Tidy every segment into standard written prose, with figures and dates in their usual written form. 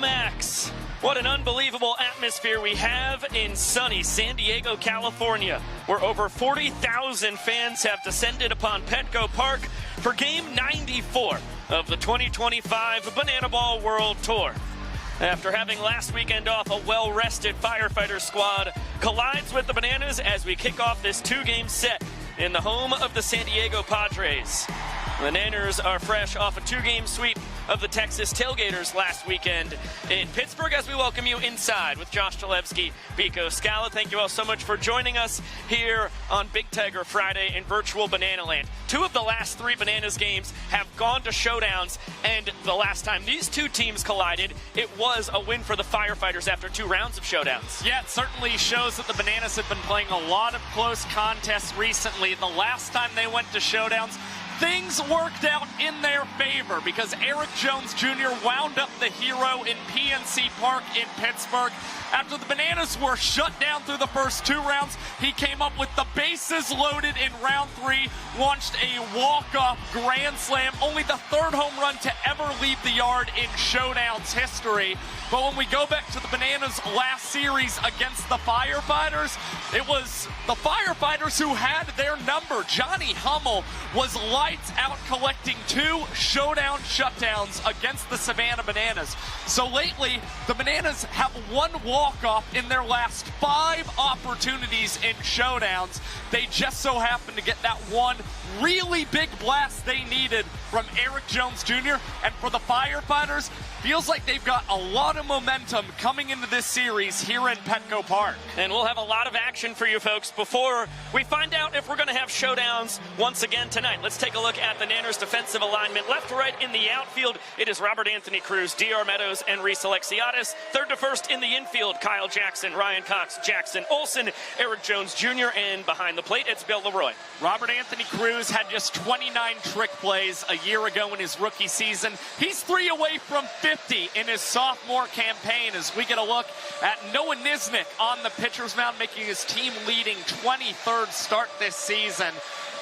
Max. What an unbelievable atmosphere we have in sunny San Diego, California, where over 40,000 fans have descended upon Petco Park for Game 94 of the 2025 BananaBall World Tour. After having last weekend off, a well-rested Firefighters squad collides with the Bananas as we kick off this two-game set in the home of the San Diego Padres. The Nanners are fresh off a two-game sweep of the Texas Tailgaters last weekend in Pittsburgh as we welcome you inside with Josh Talevsky, Biko Scala. Thank you all so much for joining us here on Big Tiger Friday in virtual Banana Land. Two of the last three Bananas games have gone to showdowns, and the last time these two teams collided, it was a win for the Firefighters after two rounds of showdowns. Yeah, it certainly shows that the Bananas have been playing a lot of close contests recently. The last time they went to showdowns, things worked out in their favor because Eric Jones Jr. wound up the hero in PNC Park in Pittsburgh. After the Bananas were shut down through the first two rounds, he came up with the bases loaded in round three, launched a walk-off grand slam, only the third home run to ever leave the yard in Showdown's history. But when we go back to the Bananas' last series against the Firefighters, it was the Firefighters who had their number. Johnny Hummel was lights out collecting two showdown shutdowns against the Savannah Bananas. So lately, the Bananas have one walk-off in their last five opportunities in showdowns. They just so happened to get that one really big blast they needed from Eric Jones Jr. And for the Firefighters, feels like they've got a lot of momentum coming into this series here in Petco Park. And we'll have a lot of action for you folks before we find out if we're going to have showdowns once again tonight. Let's take a look at the Nanners' defensive alignment. Left to right in the outfield, it is Robert Anthony Cruz, D.R. Meadows, and Reese Alexiadis. Third to first in the infield, Kyle Jackson, Ryan Cox, Jackson Olsen, Eric Jones Jr., and behind the plate, it's Bill Leroy. Robert Anthony Cruz had just 29 trick plays a year ago in his rookie season. He's 3 away from 50 in his sophomore campaign as we get a look at Noah Nisnik on the pitcher's mound, making his team-leading 23rd start this season.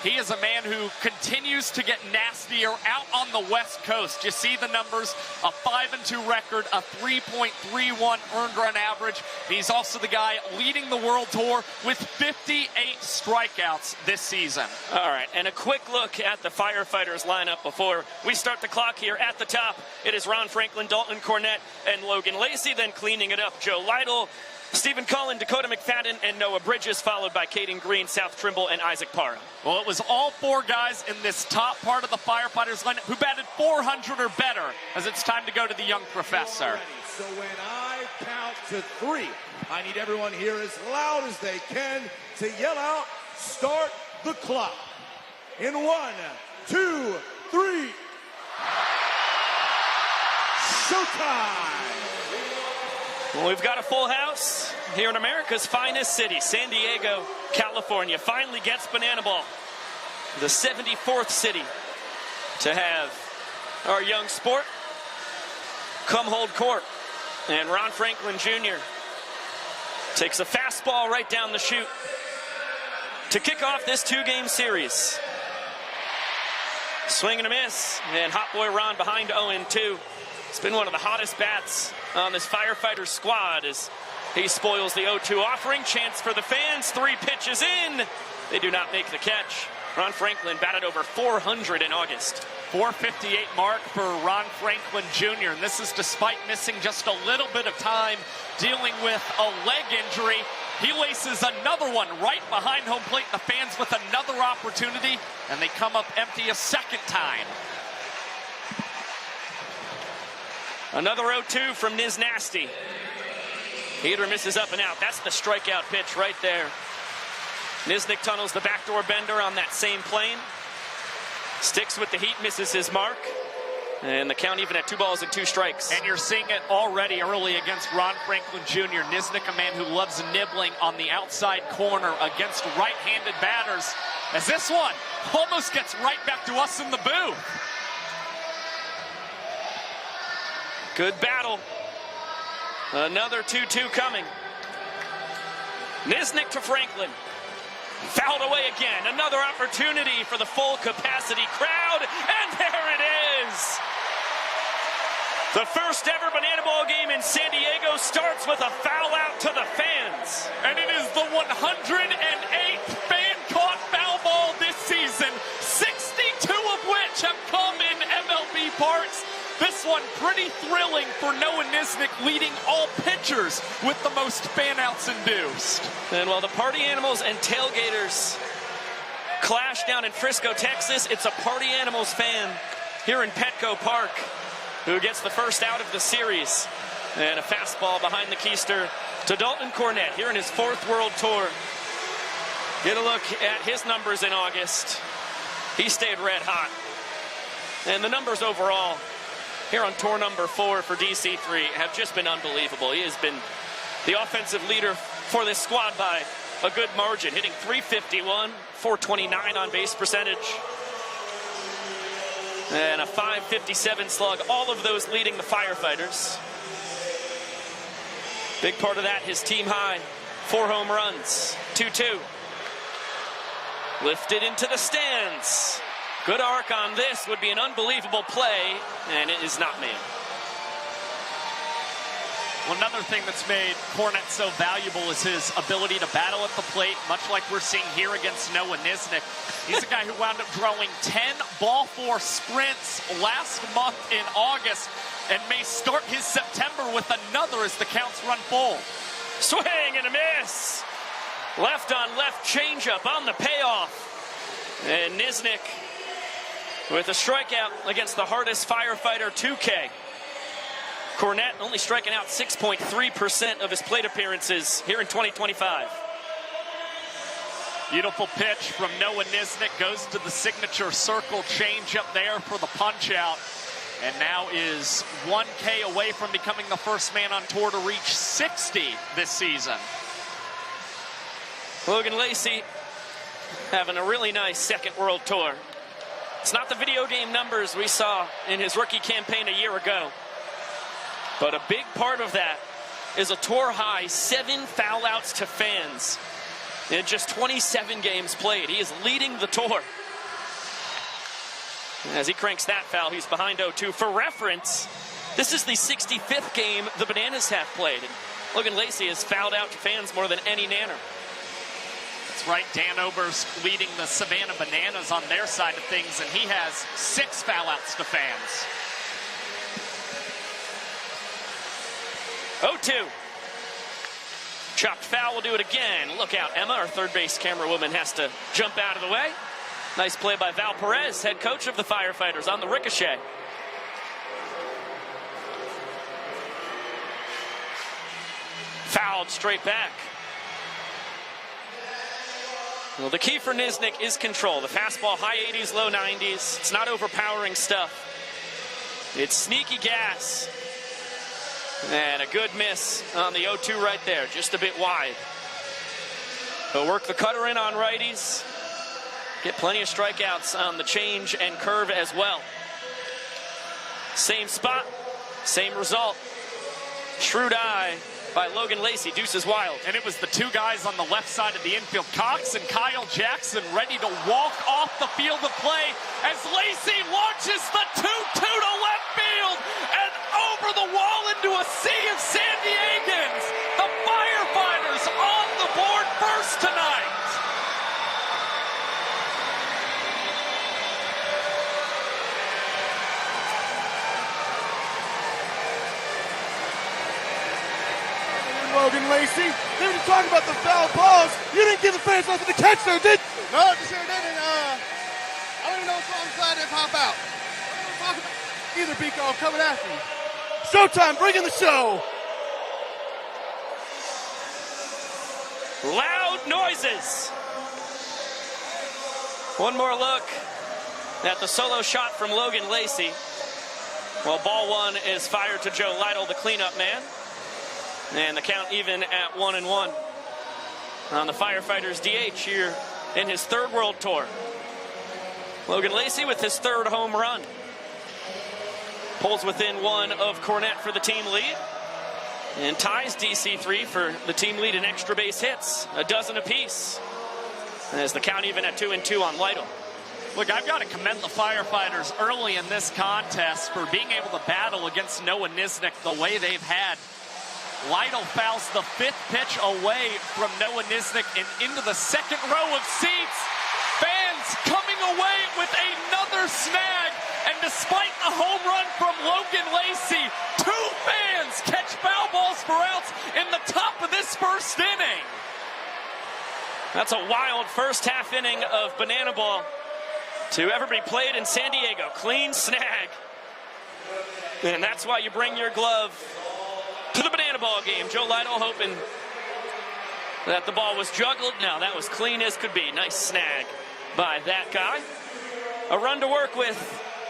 He is a man who continues to get nastier out on the West Coast. You see the numbers, a 5-2 record, a 3.31 earned run average. He's also the guy leading the World Tour with 58 strikeouts this season. All right, and a quick look at the Firefighters lineup before we start the clock here. At the top, it is Ron Franklin, Dalton Cornett, and Logan Lacey. Then cleaning it up, Joe Lytle, Stephen Cullen, Dakota McFadden, and Noah Bridges, followed by Caden Green, South Trimble, and Isaac Parra. Well, it was all four guys in this top part of the Firefighters lineup who batted 400 or better as it's time to go to the young professor. So when I count to three, I need everyone here as loud as they can to yell out, start the clock. In 1, 2, 3. Showtime! Well, we've got a full house here in America's finest city, San Diego, California. Finally gets BananaBall, the 74th city to have our young sport come hold court. And Ron Franklin Jr. takes a fastball right down the chute to kick off this two-game series. Swing and a miss, and Hot Boy Ron behind 0-2. It's been one of the hottest bats on this Firefighters squad as he spoils the 0-2 offering. Chance for the fans. 3 pitches in. They do not make the catch. Ron Franklin batted over 400 in August. 458 mark for Ron Franklin Jr. And this is despite missing just a little bit of time dealing with a leg injury. He laces another one right behind home plate. The fans with another opportunity, and they come up empty a second time. Another 0-2 from Niz Nasty. Heater misses up and out. That's the strikeout pitch right there. Nisnik tunnels the backdoor bender on that same plane. Sticks with the heat, misses his mark. And the count even at 2 balls and 2 strikes. And you're seeing it already early against Ron Franklin Jr. Nisnik, a man who loves nibbling on the outside corner against right-handed batters. As this one almost gets right back to us in the booth. Good battle. Another 2-2 coming. Nisnik to Franklin. Fouled away again. Another opportunity for the full capacity crowd. And there it is. The first ever Banana Ball game in San Diego starts with a foul out to the fans. And it is the 108th fan-caught foul ball this season, 62 of which have come in MLB parks. This one pretty thrilling for Noah Nisnik, leading all pitchers with the most fan-outs induced. And while the party animals and tailgaters clash down in Frisco, Texas, it's a Party Animals fan here in Petco Park who gets the first out of the series. And a fastball behind the keister to Dalton Cornette here in his 4th World Tour. Get a look at his numbers in August. He stayed red hot. And the numbers overall here on tour number 4 for DC3 have just been unbelievable. He has been the offensive leader for this squad by a good margin, hitting .351, .429 on base percentage, and a .557 slug, all of those leading the Firefighters. Big part of that, his team high, 4 home runs, 2-2. Lifted into the stands. Good arc on this, would be an unbelievable play, and it is not made. Well, another thing that's made Cornette so valuable is his ability to battle at the plate, much like we're seeing here against Noah Nisnik. He's a guy who wound up throwing 10 ball 4 sprints last month in August and may start his September with another as the counts run full. Swing and a miss. Left on left changeup on the payoff. And Nisnik with a strikeout against the hardest firefighter 2K. Cornette only striking out 6.3% of his plate appearances here in 2025. Beautiful pitch from Noah Nisnik, goes to the signature circle change up there for the punch out, and now is 1K away from becoming the first man on tour to reach 60 this season. Logan Lacey having a really nice 2nd World Tour. It's not the video game numbers we saw in his rookie campaign a year ago, but a big part of that is a tour high 7 foul outs to fans in just 27 games played. He is leading the tour. As he cranks that foul, he's behind 0-2. For reference, this is the 65th game the Bananas have played. And Logan Lacey has fouled out to fans more than any Nanner. That's right, Dan Oberst leading the Savannah Bananas on their side of things, and he has 6 foul outs to fans. 0-2. Chopped foul, will do it again. Look out, Emma, our third base camera woman, has to jump out of the way. Nice play by Val Perez, head coach of the Firefighters, on the ricochet. Fouled straight back. Well, the key for Nisnik is control. The fastball, high 80s, low 90s. It's not overpowering stuff. It's sneaky gas. And a good miss on the 0-2 right there, just a bit wide. He'll work the cutter in on righties. Get plenty of strikeouts on the change and curve as well. Same spot, same result. Shrewd eye by Logan Lacey, deuces wild. And it was the 2 guys on the left side of the infield, Cox and Kyle Jackson, ready to walk off the field of play as Lacey launches the 2-2 to left field and over the wall into a sea of San Diegans. The Firefighters on the board first tonight. Logan Lacey, they were just talking about the foul balls. You didn't give the fans nothing to catch there, did you? No, just sure didn't. I don't even know what song side they pop out. I don't know either, Pico. I'm coming after you. Showtime, bring in the show. Loud noises. One more look at the solo shot from Logan Lacey. Well, ball 1 is fired to Joe Lytle, the cleanup man. And the count even at 1-1 on the Firefighters DH here in his 3rd World Tour. Logan Lacey with his 3rd home run. Pulls within 1 of Cornette for the team lead. And ties DC3 for the team lead in extra base hits, a dozen apiece. As the count even at 2-2 on Lytle. Look, I've got to commend the Firefighters early in this contest for being able to battle against Noah Nisnik the way they've had. Lytle fouls the 5th pitch away from Noah Nisnik and into the 2nd row of seats. Fans coming away with another snag. And despite a home run from Logan Lacey, 2 fans catch foul balls for outs in the top of this 1st inning. That's a wild first half inning of banana ball to ever be played in San Diego. Clean snag. And that's why you bring your glove to the banana ball game. Joe Lytle hoping that the ball was juggled. No, that was clean as could be. Nice snag by that guy. A run to work with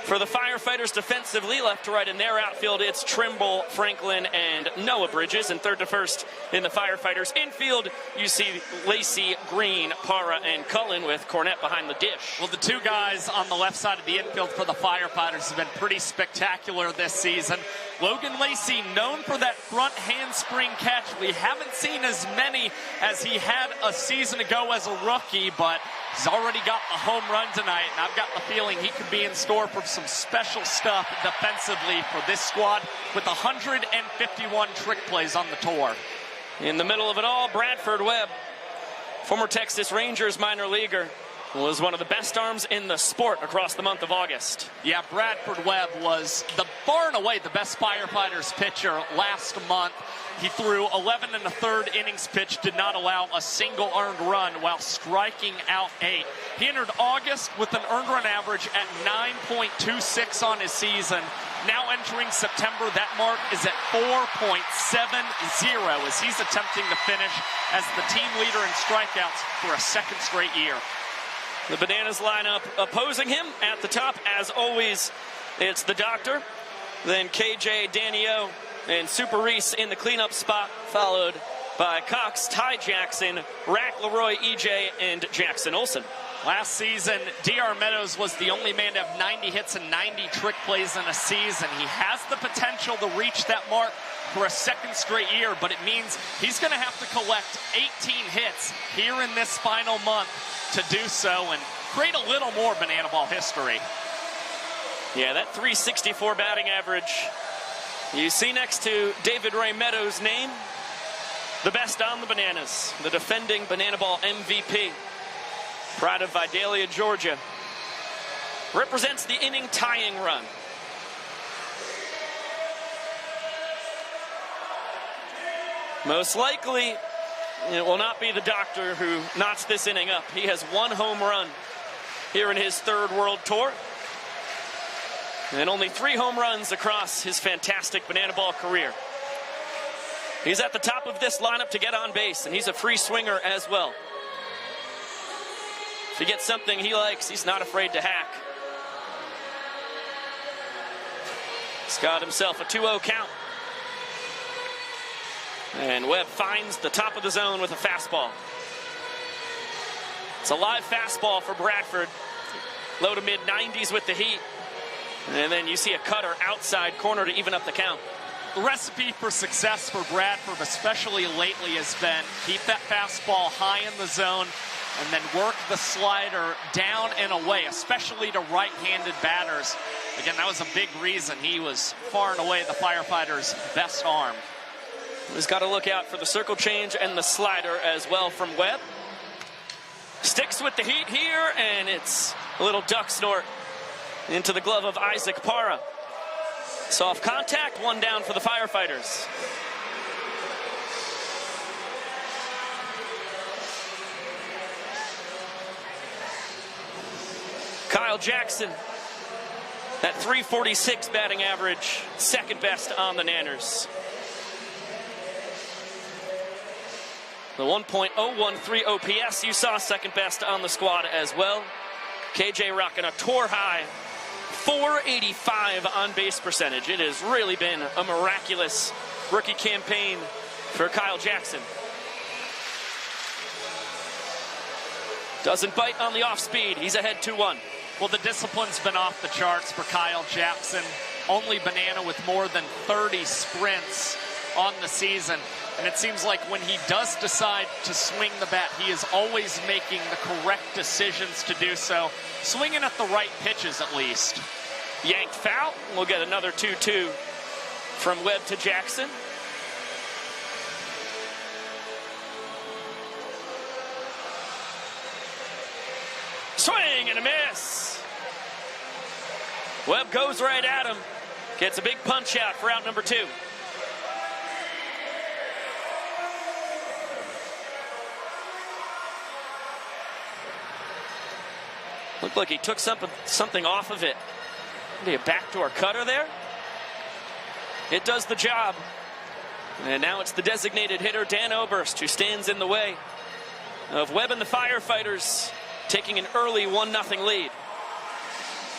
for the Firefighters defensively. Left to right in their outfield, it's Trimble, Franklin, and Noah Bridges. And third to first in the Firefighters infield, you see Lacey, Green, Parra, and Cullen with Cornett behind the dish. Well, the 2 guys on the left side of the infield for the Firefighters have been pretty spectacular this season. Logan Lacey, known for that front handspring catch. We haven't seen as many as he had a season ago as a rookie, but he's already got a home run tonight, and I've got the feeling he could be in store for some special stuff defensively for this squad with 151 trick plays on the tour. In the middle of it all, Bradford Webb, former Texas Rangers minor leaguer, was one of the best arms in the sport across the month of August. Yeah, Bradford Webb was far and away the best Firefighters pitcher last month. He threw 11 1/3 innings pitched, did not allow a single earned run while striking out 8. He entered August with an earned run average at 9.26 on his season. Now entering September, that mark is at 4.70 as he's attempting to finish as the team leader in strikeouts for a 2nd straight year. The Bananas lineup opposing him at the top, as always, it's the Doctor, then KJ, Danny O, and Super Reese in the cleanup spot, followed by Cox, Ty Jackson, Rack, Leroy, EJ, and Jackson Olsen. Last season, D.R. Meadows was the only man to have 90 hits and 90 trick plays in a season. He has the potential to reach that mark for a 2nd straight year, but it means he's going to have to collect 18 hits here in this final month to do so and create a little more banana ball history. Yeah, that 364 batting average you see next to David Ray Meadows' name, the best on the Bananas, the defending banana ball MVP, pride of Vidalia, Georgia, represents the inning tying run. Most likely, it will not be the Doctor who knots this inning up. He has 1 home run here in his 3rd World Tour, and only 3 home runs across his fantastic banana ball career. He's at the top of this lineup to get on base, and he's a free swinger as well. If he gets something he likes, he's not afraid to hack. He's got himself a 2-0 count. And Webb finds the top of the zone with a fastball. It's a live fastball for Bradford. Low to mid-90s with the heat. And then you see a cutter outside corner to even up the count. The recipe for success for Bradford, especially lately, has been keep that fastball high in the zone and then work the slider down and away, especially to right-handed batters. Again, that was a big reason he was far and away the Firefighters' best arm. He's got to look out for the circle change and the slider as well from Webb. Sticks with the heat here, and it's a little duck snort into the glove of Isaac Parra. Soft contact, 1 down for the Firefighters. Kyle Jackson, that 346 batting average, 2nd best on the Nanners. The 1.013 OPS you saw, 2nd best on the squad as well. KJ rocking a tour high 485 on base percentage. It has really been a miraculous rookie campaign for Kyle Jackson. Doesn't bite on the off speed. He's ahead 2-1. Well, the discipline's been off the charts for Kyle Jackson. Only banana with more than 30 sprints on the season. And it seems like when he does decide to swing the bat, he is always making the correct decisions to do so. Swinging at the right pitches, at least. Yanked foul. We'll get another 2-2 from Webb to Jackson. Swing and a miss. Webb goes right at him. Gets a big punch out for out number 2. Looked like he took something off of it. Maybe a backdoor cutter there. It does the job. And now it's the designated hitter, Dan Oberst, who stands in the way of Webb and the Firefighters, taking an early 1-0 lead.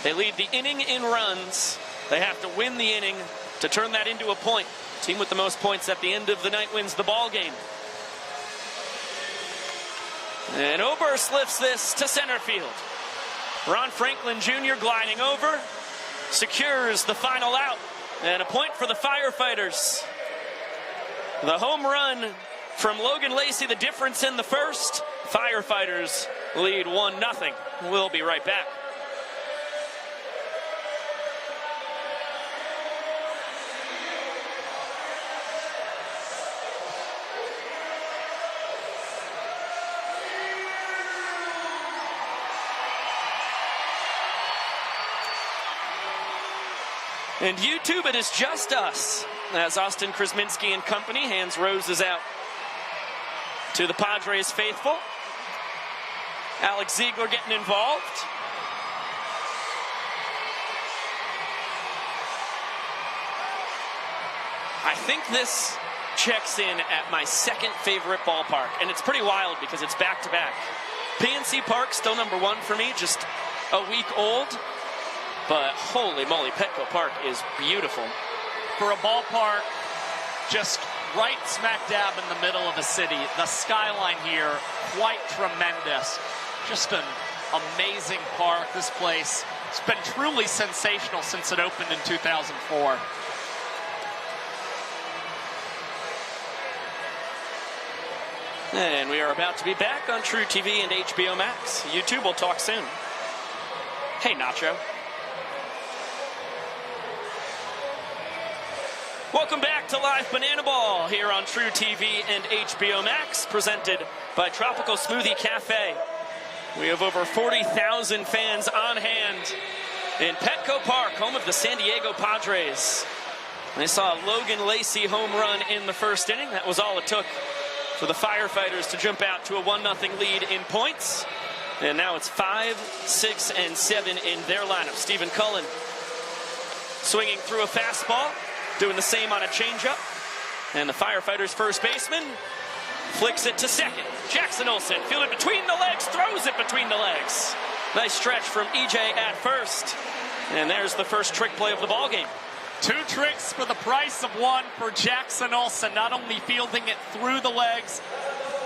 They lead the inning in runs. They have to win the inning to turn that into a point. Team with the most points at the end of the night wins the ball game. And Oberst lifts this to center field. Ron Franklin Jr. gliding over, secures the final out, and a point for the Firefighters. The home run from Logan Lacey, the difference in the first. Firefighters lead 1-0. We'll be right back. And YouTube, it is just us, as Austin Krasminski and company hands roses out to the Padres faithful. Alex Ziegler getting involved. I think this checks in at my second favorite ballpark, and it's pretty wild because it's back-to-back. PNC Park, still number 1 for me, just a week old. But holy moly, Petco Park is beautiful. For a ballpark just right smack dab in the middle of the city, the skyline here, quite tremendous. Just an amazing park. This place has been truly sensational since it opened in 2004. And we are about to be back on TruTV and HBO Max. YouTube will talk soon. Hey, Nacho. Welcome back to Live Banana Ball here on TruTV and HBO Max, presented by Tropical Smoothie Cafe. We have over 40,000 fans on hand in Petco Park, home of the San Diego Padres. They saw a Logan Lacey home run in the first inning. That was all it took for the Firefighters to jump out to a 1-0 lead in points. And now it's 5, 6, and 7 in their lineup. Stephen Cullen swinging through a fastball, doing the same on a changeup. And the Firefighters' first baseman flicks it to second. Jackson Olsen fielded between the legs, throws it between the legs. Nice stretch from EJ at first. And there's the first trick play of the ball game. 2 tricks for the price of 1 for Jackson Olsen. Not only fielding it through the legs,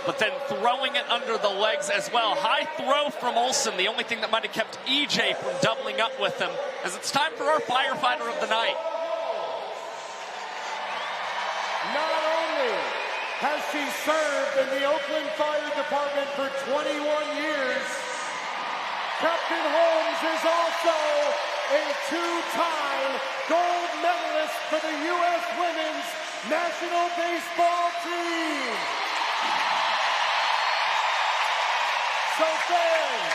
but then throwing it under the legs as well. High throw from Olsen, the only thing that might have kept EJ from doubling up with him, as it's time for our firefighter of the night. Not only has she served in the Oakland Fire Department for 21 years, Captain Holmes is also a 2-time gold medalist for the U.S. Women's National Baseball Team. So fans,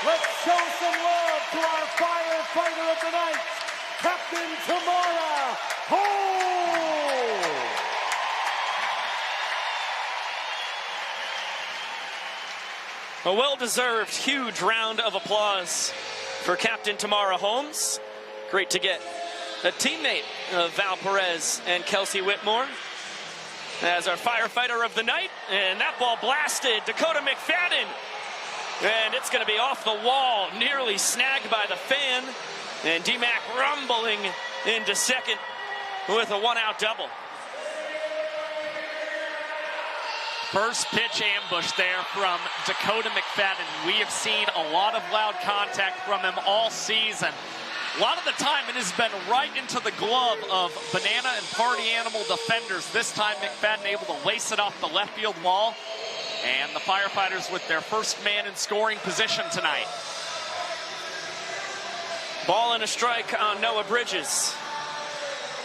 let's show some love to our firefighter of the night, Captain Tamara Holmes. A well-deserved huge round of applause for Captain Tamara Holmes. Great to get a teammate of Val Perez and Kelsey Whitmore as our firefighter of the night. And that ball blasted Dakota McFadden. And it's going to be off the wall, nearly snagged by the fan. And D-Mac rumbling into second with a 1-out double. First pitch ambush there from Dakota McFadden. We have seen a lot of loud contact from him all season. A lot of the time it has been right into the glove of Banana and Party Animal defenders. This time McFadden able to lace it off the left field wall. And the Firefighters with their first man in scoring position tonight. Ball and a strike on Noah Bridges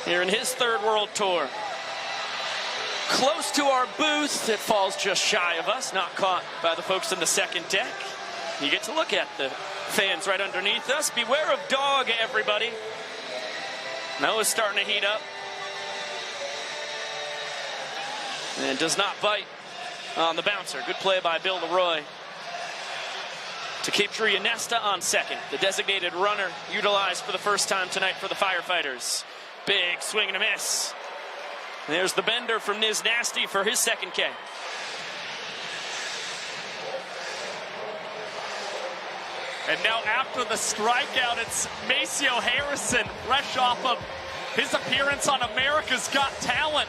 here in his third World Tour. Close to our booth, it falls just shy of us, not caught by the folks in the second deck. You get to look at the fans right underneath us. Beware of dog, everybody. Noah's starting to heat up. And does not bite on the bouncer. Good play by Bill Leroy to keep Drew Yanesta on second. The designated runner utilized for the first time tonight for the Firefighters. Big swing and a miss. There's the bender from Niz Nasty for his second K. And now after the strikeout, it's Maceo Harrison, fresh off of his appearance on America's Got Talent,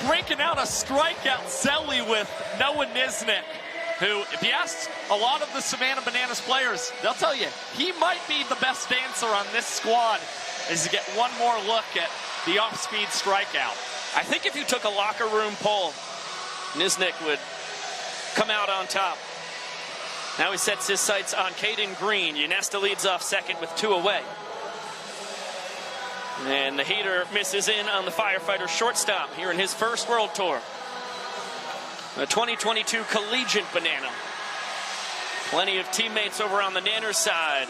breaking out a strikeout celly with Noah Niznik, who, if you ask a lot of the Savannah Bananas players, they'll tell you he might be the best dancer on this squad as you get one more look at the off-speed strikeout. I think if you took a locker room poll, Niznik would come out on top. Now he sets his sights on Caden Green. Yanesta leads off second with 2 away. And the heater misses in on the Firefighter shortstop here in his first World Tour. A 2022 collegiate Banana. Plenty of teammates over on the Nanners side.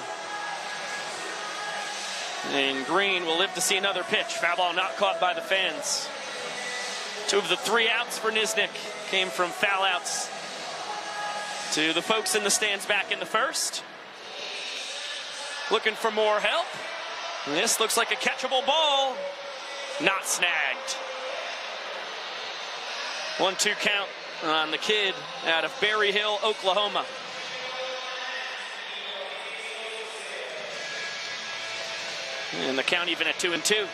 And Green will live to see another pitch. Foul ball not caught by the fans. 2 of the 3 outs for Niznik came from foul outs to the folks in the stands back in the first. Looking for more help. And this looks like a catchable ball. Not snagged. 1-2 count on the kid out of Berry Hill, Oklahoma. And the count even at 2-2.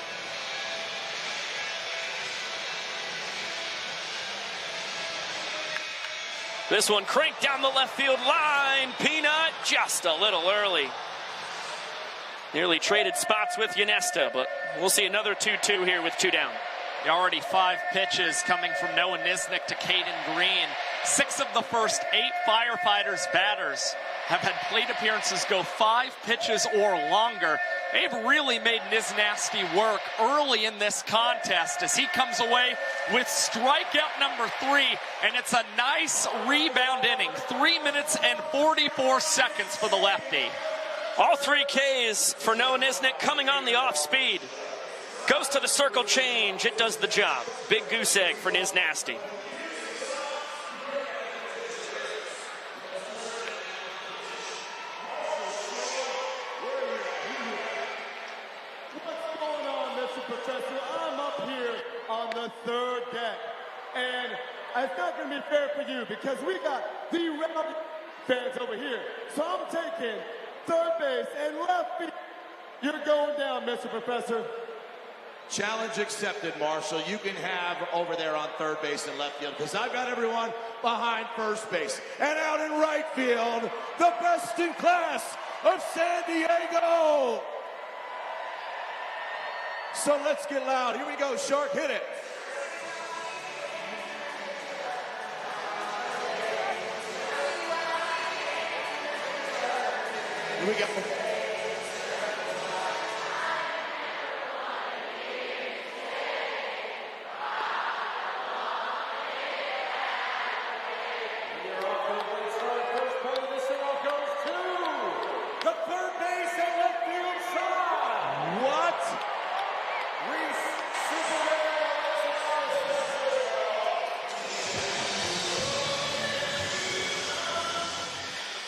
This one cranked down the left field line. Peanut just a little early. Nearly traded spots with Yanesta, but we'll see another 2-2 here with 2 down. Already 5 pitches coming from Noah Niznik to Caden Green. 6 of the first 8 Firefighters batters have had plate appearances go 5 pitches or longer. They've really made Niznasty work early in this contest as he comes away with strikeout number 3, and it's a nice rebound inning. 3 minutes and 44 seconds for the lefty. All 3 Ks for Noah Niznik coming on the off speed. Goes to the circle change. It does the job. Big goose egg for Niznasty. I'm up here on the 3rd deck, and it's not going to be fair for you because we got the rowdy fans over here. So I'm taking third base and left field. You're going down, Mr. Professor. Challenge accepted, Marshall. You can have over there on third base and left field because I've got everyone behind first base. And out in right field, the best in class of San Diego. So let's get loud. Here we go, Shark, hit it. Here we go.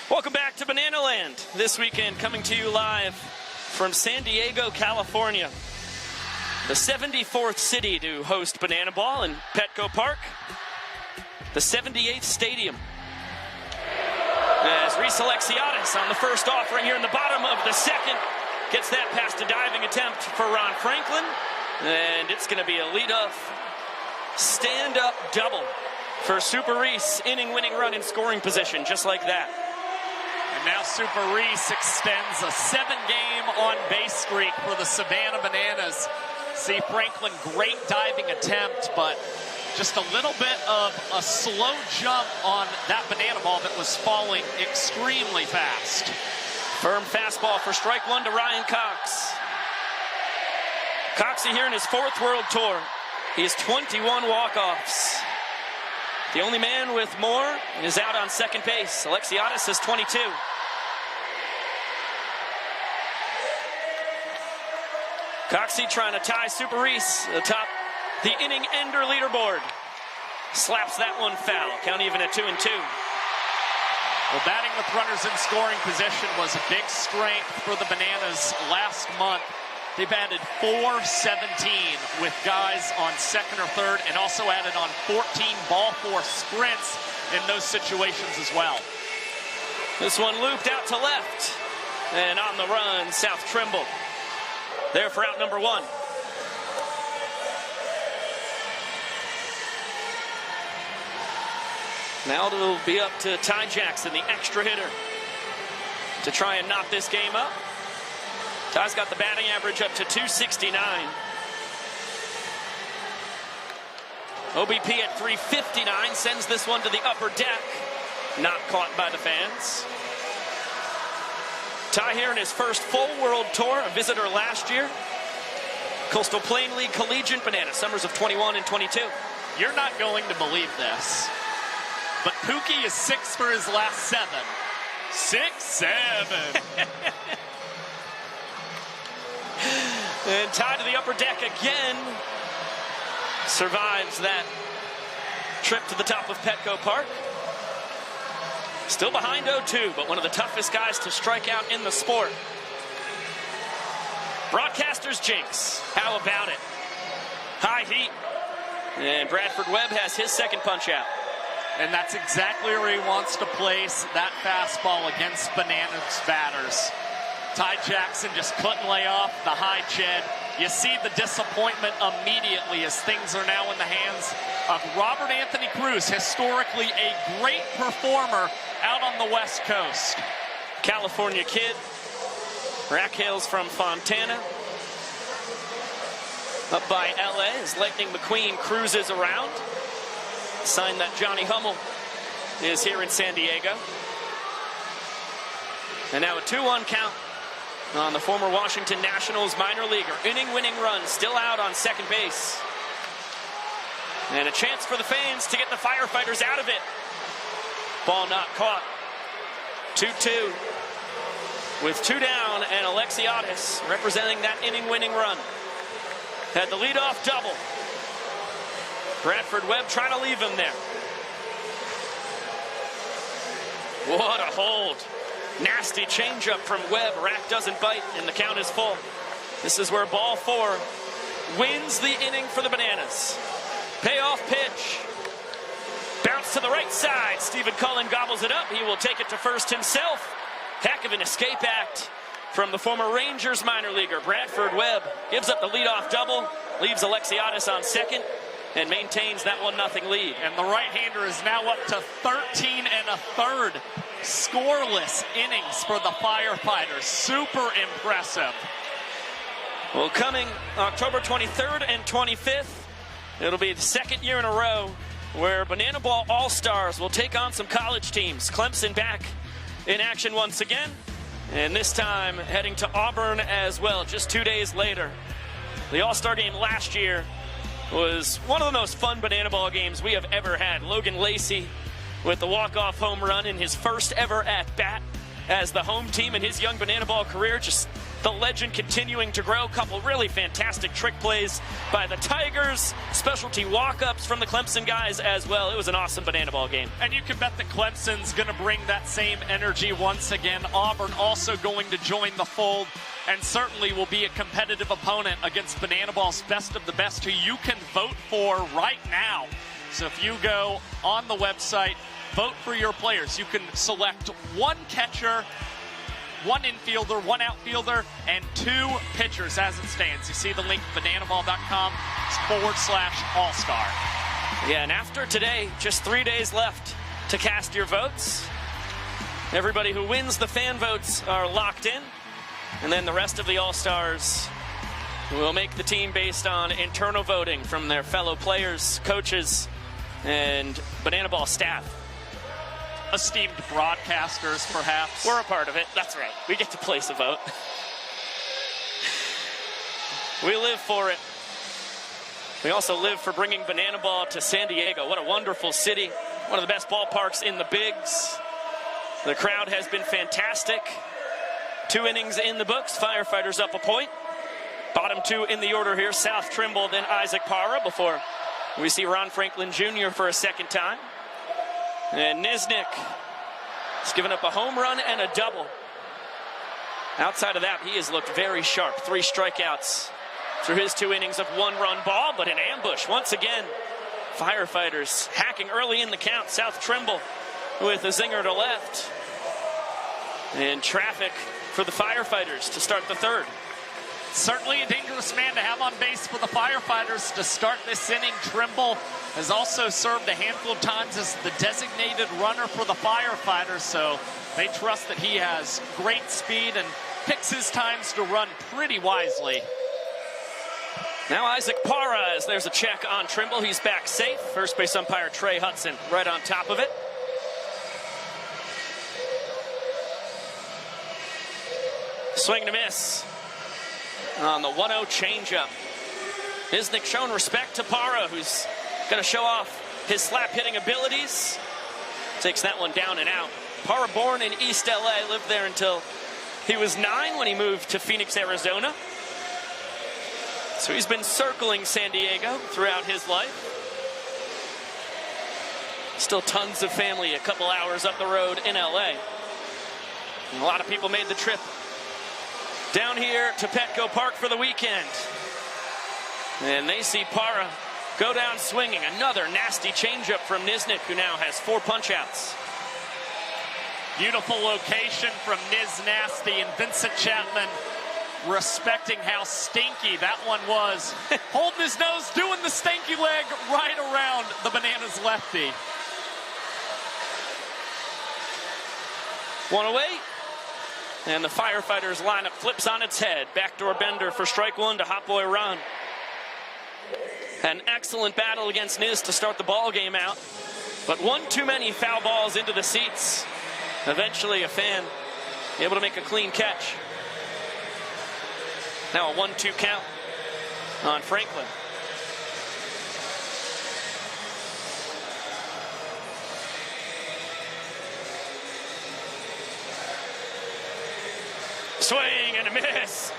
Welcome back to Banana Land this weekend, coming to you live from San Diego, California. The 74th city to host BananaBall in Petco Park. The 78th stadium. As Reese Alexiadis on the first offering here in the bottom of the second. Gets that past a diving attempt for Ron Franklin. And it's going to be a leadoff stand-up double for Super Reese. Inning-winning run in scoring position, just like that. And now Super Reese extends a 7-game on-base streak for the Savannah Bananas. See Franklin, great diving attempt, but just a little bit of a slow jump on that banana ball that was falling extremely fast. Firm fastball for strike one to Ryan Cox. Coxie here in his 4th World Tour. He has 21 walk-offs. The only man with more is out on second base. Alexiadis has 22. Coxie trying to tie Super Reese atop the inning ender leaderboard. Slaps that one foul. Count even at 2-2. Well, batting with runners in scoring position was a big strength for the Bananas last month. They batted .417 with guys on second or third, and also added on 14 ball four sprints in those situations as well. This one looped out to left, and on the run, South Trimble. There for out number 1. Now it'll be up to Ty Jackson, the extra hitter, to try and knock this game up. Ty's got the batting average up to 269. OBP at 359 sends this one to the upper deck. Not caught by the fans. Ty here in his first full World Tour, a visitor last year. Coastal Plain League Collegiate Banana, summers of 21 and 22. You're not going to believe this, but Pookie is 6 for his last 7. 6-7. And Ty to the upper deck again. Survives that trip to the top of Petco Park. Still behind 0-2, but one of the toughest guys to strike out in the sport. Broadcaster's jinx. How about it? High heat. And Bradford Webb has his second punch out. And that's exactly where he wants to place that fastball against Bananas batters. Ty Jackson just couldn't lay off the high jed. You see the disappointment immediately as things are now in the hands of Robert Anthony Cruz, historically a great performer out on the West Coast. California kid. Rack hails from Fontana. Up by LA as Lightning McQueen cruises around. Sign that Johnny Hummel is here in San Diego. And now a 2-1 count on the former Washington Nationals minor leaguer. Inning-winning run, still out on second base. And a chance for the fans to get the Firefighters out of it. Ball not caught. 2-2 with 2 down, and Alexiadis representing that inning-winning run. Had the leadoff double. Bradford Webb trying to leave him there. What a hold. Nasty changeup from Webb. Rack doesn't bite, and the count is full. This is where ball 4 wins the inning for the Bananas. Payoff pitch. Bounce to the right side. Stephen Cullen gobbles it up. He will take it to first himself. Heck of an escape act from the former Rangers minor leaguer. Bradford Webb gives up the leadoff double, leaves Alexiadis on second, and maintains that 1-0 lead. And the right-hander is now up to 13 1/3 scoreless innings for the Firefighters. Super impressive. Well, coming October 23rd and 25th, it'll be the second year in a row where BananaBall All-Stars will take on some college teams. Clemson back in action once again, and this time heading to Auburn as well, just 2 days later. The All-Star game last year was one of the most fun BananaBall games we have ever had. Logan Lacey with the walk-off home run in his first ever at-bat as the home team in his young BananaBall career. Just the legend continuing to grow. Couple really fantastic trick plays by the Tigers. Specialty walk-ups from the Clemson guys as well. It was an awesome BananaBall game. And you can bet that Clemson's going to bring that same energy once again. Auburn also going to join the fold, and certainly will be a competitive opponent against BananaBall's best of the best, who you can vote for right now. So if you go on the website, vote for your players. You can select 1 catcher, 1 infielder, 1 outfielder, and 2 pitchers as it stands. You see the link, bananaball.com/all-star. Yeah, and after today, just 3 days left to cast your votes. Everybody who wins the fan votes are locked in, and then the rest of the All-Stars will make the team based on internal voting from their fellow players, coaches, and BananaBall staff. Esteemed broadcasters, perhaps. We're a part of it. That's right. We get to place a vote. We live for it. We also live for bringing BananaBall to San Diego. What a wonderful city. One of the best ballparks in the Bigs. The crowd has been fantastic. 2 innings in the books. Firefighters up a point. Bottom 2 in the order here. South Trimble, then Isaac Parra before we see Ron Franklin Jr. for a second time. And Nisnik has given up a home run and a double. Outside of that, he has looked very sharp. 3 strikeouts through his 2 innings of 1-run ball, but an ambush once again. Firefighters hacking early in the count. South Trimble with a zinger to left. And traffic for the Firefighters to start the 3rd. Certainly a dangerous man to have on base for the Firefighters to start this inning. Trimble has also served a handful of times as the designated runner for the Firefighters, so they trust that he has great speed and picks his times to run pretty wisely. Now Isaac Parra, as there's a check on Trimble. He's back safe. First base umpire Trey Hudson right on top of it. Swing and a miss on the 1-0 changeup. Nisnik showing respect to Parra, who's going to show off his slap hitting abilities. Takes that one down and out. Parra, born in East LA, lived there until he was 9 when he moved to Phoenix, Arizona. So he's been circling San Diego throughout his life. Still tons of family a couple hours up the road in LA. And a lot of people made the trip down here to Petco Park for the weekend. And they see Parra go down swinging. Another nasty changeup from Nisnik, who now has 4 punch-outs. Beautiful location from Niz Nasty, and Vincent Chapman respecting how stinky that one was. Holding his nose, doing the stanky leg right around the Bananas lefty. 1 away. And the Firefighters lineup flips on its head. Backdoor bender for strike 1 to Hot Boy Ron. An excellent battle against Niz to start the ball game out. But one too many foul balls into the seats. Eventually a fan able to make a clean catch. Now a 1-2 count on Franklin. Swing and a miss.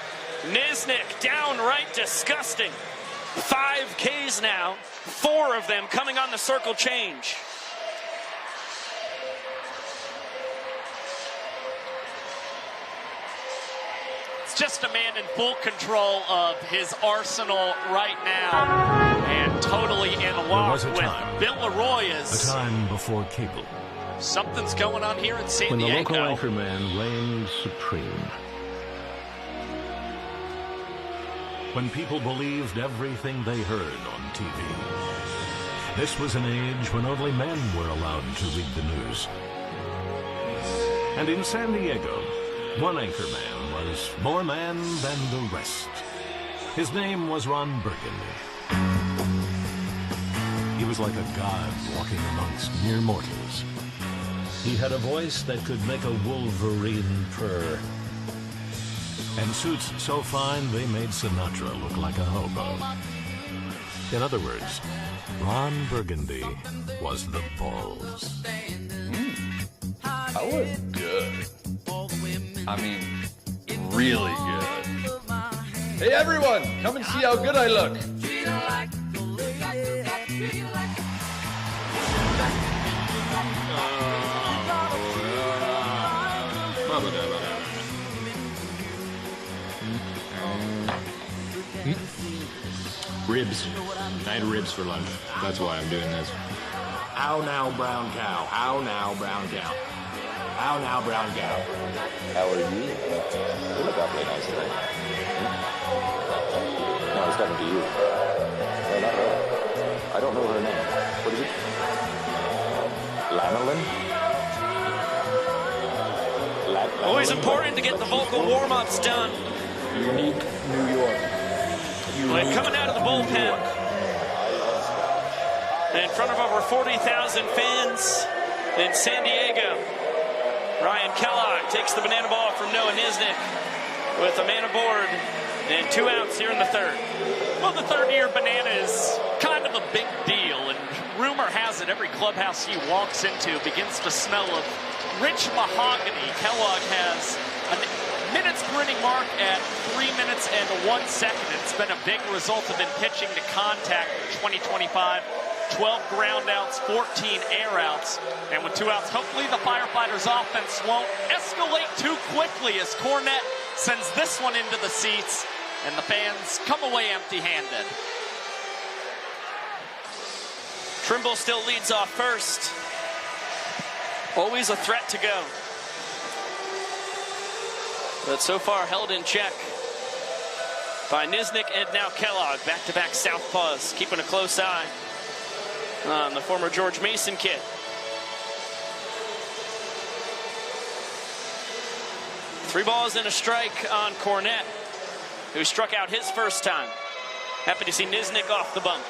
Nisnik downright disgusting. 5 Ks now, 4 of them coming on the circle change. It's just a man in full control of his arsenal right now, and totally in love with Bill Arroyo's. A time before cable. Something's going on here in San Diego. When the local anchorman reigned supreme. When people believed everything they heard on TV. This was an age when only men were allowed to read the news. And in San Diego, one anchorman was more man than the rest. His name was Ron Burgundy. He was like a god walking amongst mere mortals. He had a voice that could make a wolverine purr. And suits so fine they made Sinatra look like a hobo. In other words, Ron Burgundy was the balls. I look good. I mean, really good. Hey everyone, come and see how good I look. Ribs. I had ribs for lunch. That's why I'm doing this. How now, brown cow? How now, brown cow? How now, brown cow? How are you? You look awfully nice today. No, I was talking to you. No, not her. I don't know her name. What is it? Lanolin? Always important to get the vocal warm-ups done. Unique New York. When coming out of the bullpen, in front of over 40,000 fans in San Diego, Ryan Kellogg takes the banana ball from Noah Nisnik with a man aboard and 2 outs here in the third. Well, the third-year banana is kind of a big deal, and rumor has it every clubhouse he walks into begins to smell of rich mahogany. Kellogg has a minutes per inning mark at 3 minutes and 1 second. It's been a big result of him pitching to contact for 2025. 12 ground outs, 14 air outs. And with 2 outs, hopefully the Firefighters offense won't escalate too quickly as Cornette sends this one into the seats and the fans come away empty-handed. Trimble still leads off first. Always a threat to go. But so far held in check by Nisnik and now Kellogg. Back-to-back southpaws, keeping a close eye on the former George Mason kid. Three balls and a strike on Cornette, who struck out his first time. Happy to see Nisnik off the bump.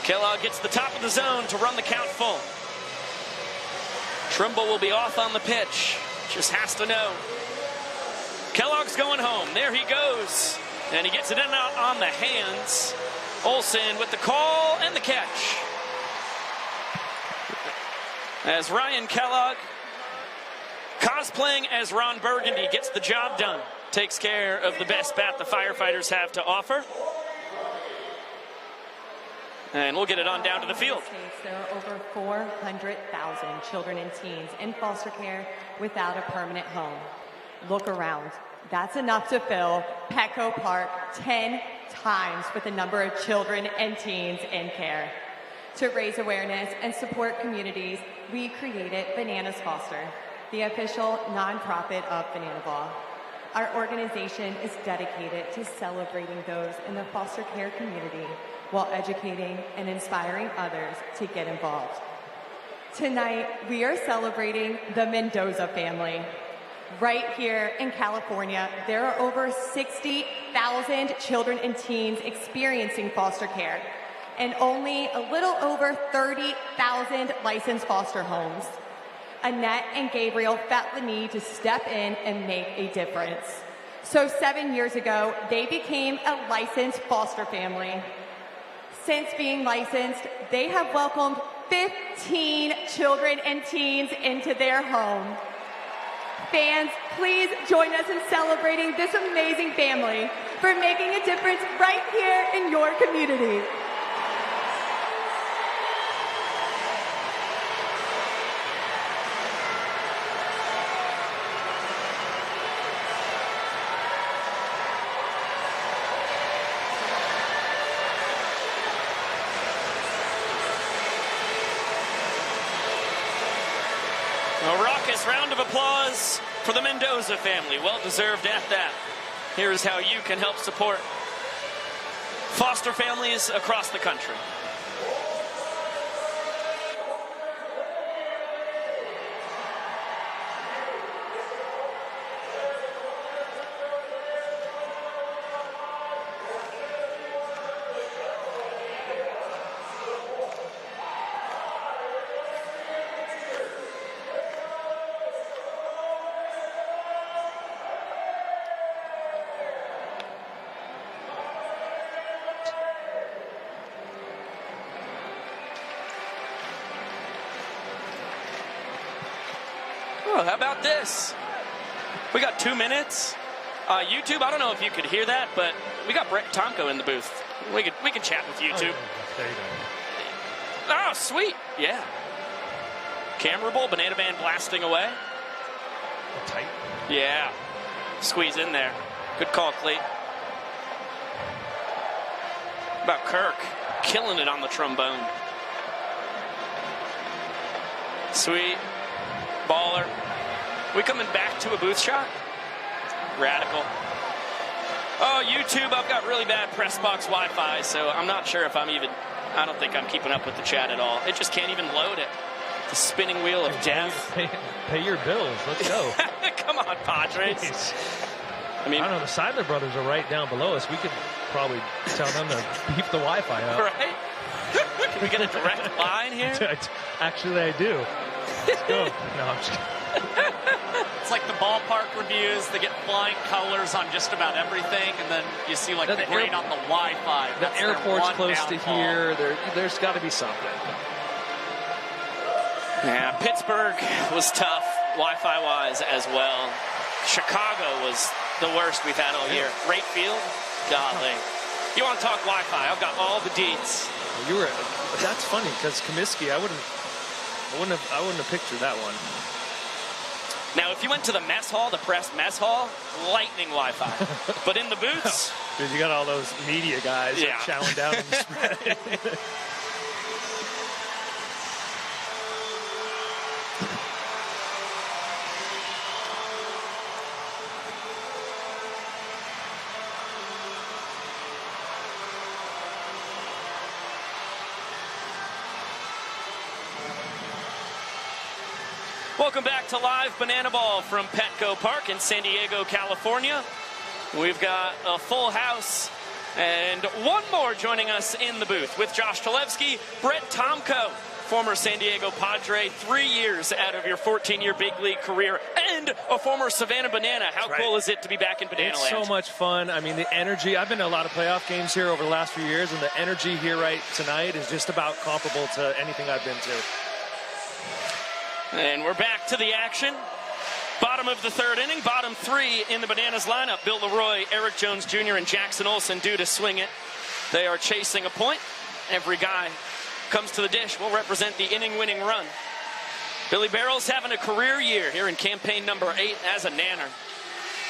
Kellogg gets the top of the zone to run the count full. Trimble will be off on the pitch. Just has to know. Kellogg's going home. There he goes. And he gets it in and out on the hands. Olsen with the call and the catch. As Ryan Kellogg, cosplaying as Ron Burgundy, gets the job done. Takes care of the best bat the Firefighters have to offer. And we'll get it on down to the field. There are over 400,000 children and teens in foster care without a permanent home. Look around. That's enough to fill Petco Park 10 times with the number of children and teens in care. To raise awareness and support communities, we created Bananas Foster, the official nonprofit of BananaBall. Our organization is dedicated to celebrating those in the foster care community while educating and inspiring others to get involved. Tonight, we are celebrating the Mendoza family. Right here in California, there are over 60,000 children and teens experiencing foster care, and only a little over 30,000 licensed foster homes. Annette and Gabriel felt the need to step in and make a difference. So 7 years ago, they became a licensed foster family. Since being licensed, they have welcomed 15 children and teens into their home. Fans, please join us in celebrating this amazing family for making a difference right here in your community. A raucous round of applause for the Mendoza family. Well deserved at that. Here's how you can help support foster families across the country. Oh, how about this? We got 2 minutes. YouTube, I don't know if you could hear that, but we got Brett Tomko in the booth. We can chat with YouTube. Oh, sweet. Yeah. Camera bowl, banana band blasting away. Tight. Yeah. Squeeze in there. Good call, Cleet. About Kirk killing it on the trombone. Sweet. Baller. We coming back to a booth shot? Radical. Oh, YouTube, I've got really bad press box Wi-Fi, so I'm not sure if I don't think I'm keeping up with the chat at all. It just can't even load it. The spinning wheel of death. Pay your bills. Let's go. Come on, Padres. Jeez. I mean, I don't know. The Seidler brothers are right down below us. We could probably tell them to beef the Wi-Fi up. Right? Can we get a direct line here? Actually, I do. Let's go. No, I'm just kidding. It's like the ballpark reviews. They get flying colors on just about everything, and then you see like the green on the Wi-Fi. The airport's close to here. There's got to be something. Yeah, Pittsburgh was tough, Wi-Fi wise as well. Chicago was the worst we've had all year. Right field, golly. You want to talk Wi-Fi? I've got all the deets. That's funny because Comiskey, I wouldn't have pictured that one. Now, if you went to the mess hall, the press mess hall, lightning Wi-Fi. But in the booths, dude, you got all those media guys chowing down on the spread. welcome back to Live Banana Ball from Petco Park in San Diego, California. We've got a full house and one more joining us in the booth with Josh Talevsky, Brett Tomko, former San Diego Padre, 3 years out of your 14-year big league career, and a former Savannah Banana. How cool is it to be back in Banana Land? It's so much fun. I mean, the energy. I've been to a lot of playoff games here over the last few years, and the energy here right tonight is just about comparable to anything I've been to. And we're back to the action. Bottom of the third inning, bottom three in the Bananas lineup. Bill Leroy, Eric Jones Jr., and Jackson Olsen due to swing it. They are chasing a point. Every guy comes to the dish will represent the inning-winning run. Billy Barrels having a career year here in campaign number 8 as a nanner.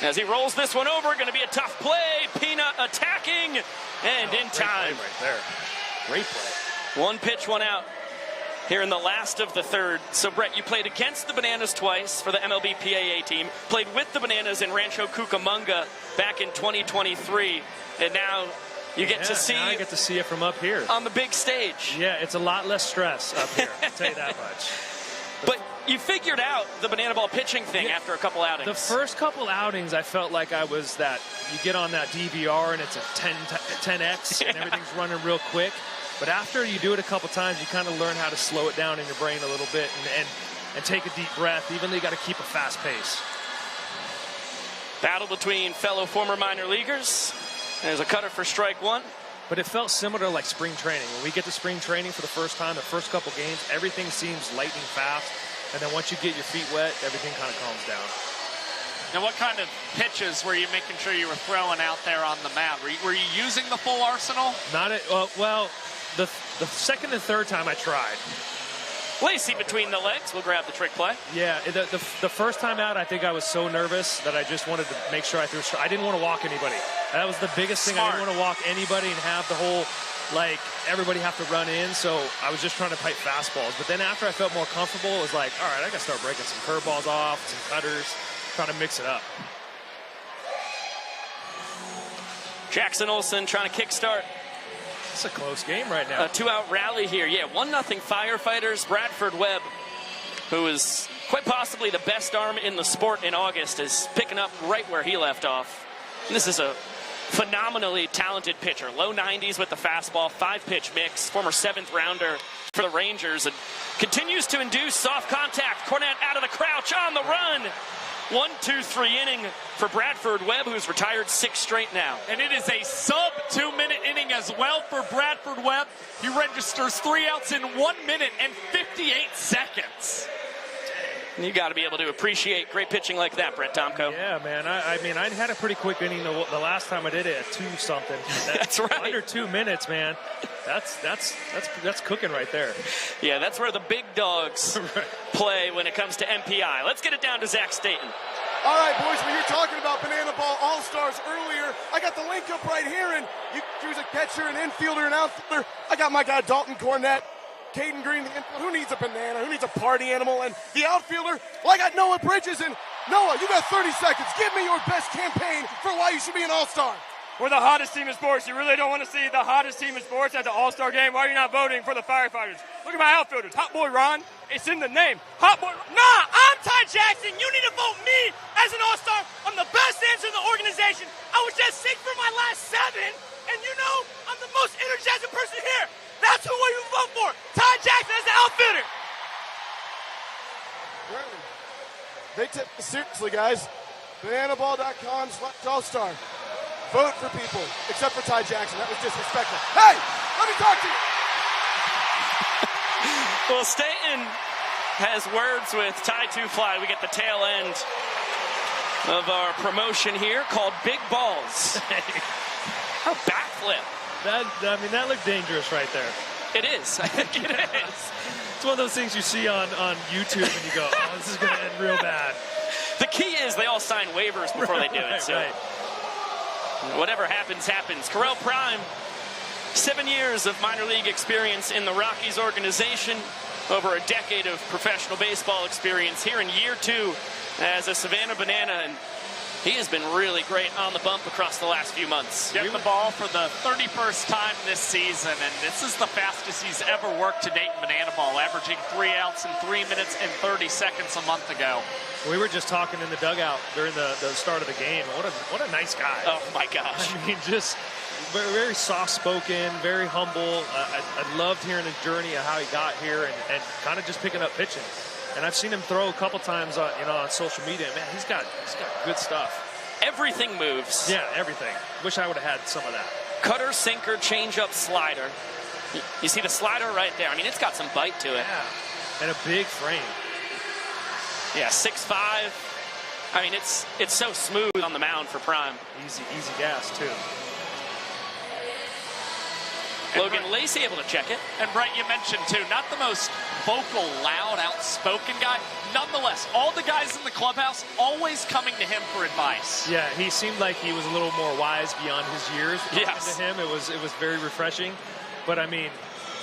As he rolls this one over, going to be a tough play. Peanut attacking, and in time. Great play right there. Great play. One pitch, one out here in the last of the third. So, Brett, you played against the Bananas twice for the MLB PAA team, played with the Bananas in Rancho Cucamonga back in 2023, and now you get to see. Now I get to see it from up here on the big stage. Yeah, it's a lot less stress up here. I'll tell you that much. But you figured out the banana ball pitching thing after a couple outings. The first couple outings, I felt like I was that. You get on that DVR and it's a 10x and everything's running real quick. But after you do it a couple times, you kind of learn how to slow it down in your brain a little bit and take a deep breath, even though you got to keep a fast pace. Battle between fellow former minor leaguers. There's a cutter for strike one. But it felt similar to like spring training. When we get to spring training for the first time, the first couple games, everything seems lightning fast. And then once you get your feet wet, everything kind of calms down. Now, what kind of pitches were you making sure you were throwing out there on the mound? Were you using the full arsenal? Not at, well, the second and third time I tried. Lacy between the legs. We'll grab the trick play. Yeah, the first time out, I think I was so nervous that I just wanted to make sure I threw. I didn't want to walk anybody. That was the biggest thing. I didn't want to walk anybody and have the whole, like, everybody have to run in. So I was just trying to pipe fastballs. But then after I felt more comfortable, it was like, all right, I got to start breaking some curveballs off, some cutters, trying to mix it up. Jackson Olsen trying to kickstart. It's a close game right now. A 2-out rally here. Yeah, 1-0 Firefighters. Bradford Webb, who is quite possibly the best arm in the sport in August, is picking up right where he left off. And this is a phenomenally talented pitcher. Low 90s with the fastball, 5-pitch mix, former 7th rounder for the Rangers, and continues to induce soft contact. Cornette out of the crouch on the run. 1-2-3 inning for Bradford Webb, who's retired 6 straight now. And it is a sub-2-minute inning as well for Bradford Webb. He registers 3 outs in 1 minute and 58 seconds. You got to be able to appreciate great pitching like that, Brett Tomko. Yeah, man. I mean, I had a pretty quick inning the last time I did it at 2-something. That's right. Under 2 minutes, man. That's cooking right there. Yeah, that's where the big dogs play when it comes to MPI. Let's get it down to Zach Staten. All right, boys, when you're talking about Banana Ball All-Stars earlier, I got the link up right here, and you can choose a catcher, an infielder, an outfielder. I got my guy Dalton Cornette. Caden Green, the infielder. Who needs a banana? Who needs a party animal? And the outfielder, well, I got Noah Bridges. And Noah, you got 30 seconds. Give me your best campaign for why you should be an all-star. We're the hottest team in sports. You really don't want to see the hottest team in sports at the All-Star game. Why are you not voting for the Firefighters? Look at my outfielders. Hot Boy Ron. It's in the name. Hot Boy. Nah, I'm Ty Jackson. You need to vote me as an All-Star. I'm the best dancer in the organization. I was just sick for my last 7. And you know, I'm the most energizing person here. That's who you vote for. Ty Jackson as the outfielder. They took it seriously, guys. bananaball.com/all-star. Vote for people, except for Ty Jackson. That was disrespectful. Hey, let me talk to you. Well, Staten has words with Ty Two Fly. We get the tail end of our promotion here called Big Balls. A backflip. That looked dangerous right there. It is. I think it is. It's one of those things you see on YouTube and you go, oh, this is going to end real bad. The key is they all sign waivers before they do it. So right. Whatever happens, happens. Correll Prime, 7 years of minor league experience in the Rockies organization, over a decade of professional baseball experience here in year 2 as a Savannah Banana, and he has been really great on the bump across the last few months. Getting the ball for the 31st time this season, and this is the fastest he's ever worked to date in Banana Ball, averaging 3 outs in 3 minutes and 30 seconds a month ago. We were just talking in the dugout during the start of the game. What a nice guy. Oh, my gosh. I mean, just very, very soft-spoken, very humble. I loved hearing his journey of how he got here and kind of just picking up pitching. And I've seen him throw a couple times on social media. Man, he's got good stuff. Everything moves. Yeah, everything. Wish I would have had some of that. Cutter, sinker, changeup, slider. You see the slider right there. I mean, it's got some bite to it. Yeah, and a big frame. Yeah, 6'5". I mean, it's so smooth on the mound for Prime. Easy gas, too. Logan Lacey able to check it. And Brett, you mentioned, too, not the most vocal, loud, outspoken guy. Nonetheless, all the guys in the clubhouse always coming to him for advice. Yeah, he seemed like he was a little more wise beyond his years. Yes. To him, it was very refreshing. But, I mean,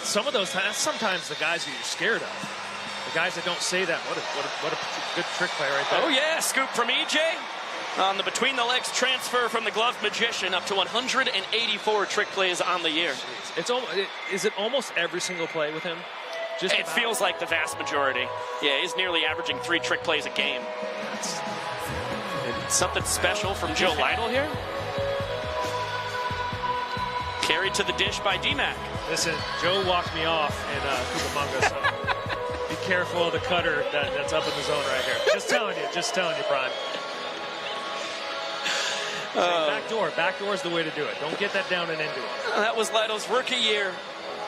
some of those times, sometimes the guys who you're scared of, the guys that don't say that, what a good trick play right there. Oh, yeah, scoop from EJ. On the between-the-legs transfer from the glove magician, up to 184 trick plays on the year. Is it almost every single play with him? It feels like the vast majority. Yeah, he's nearly averaging 3 trick plays a game. Something special from Joe Lytle here. Carried to the dish by D-Mac. Listen, Joe walked me off in Cucamonga, so be careful of the cutter that's up in the zone right here. Just telling you, Brian. Backdoor is the way to do it. Don't get that down and into it. That was Lytle's rookie year.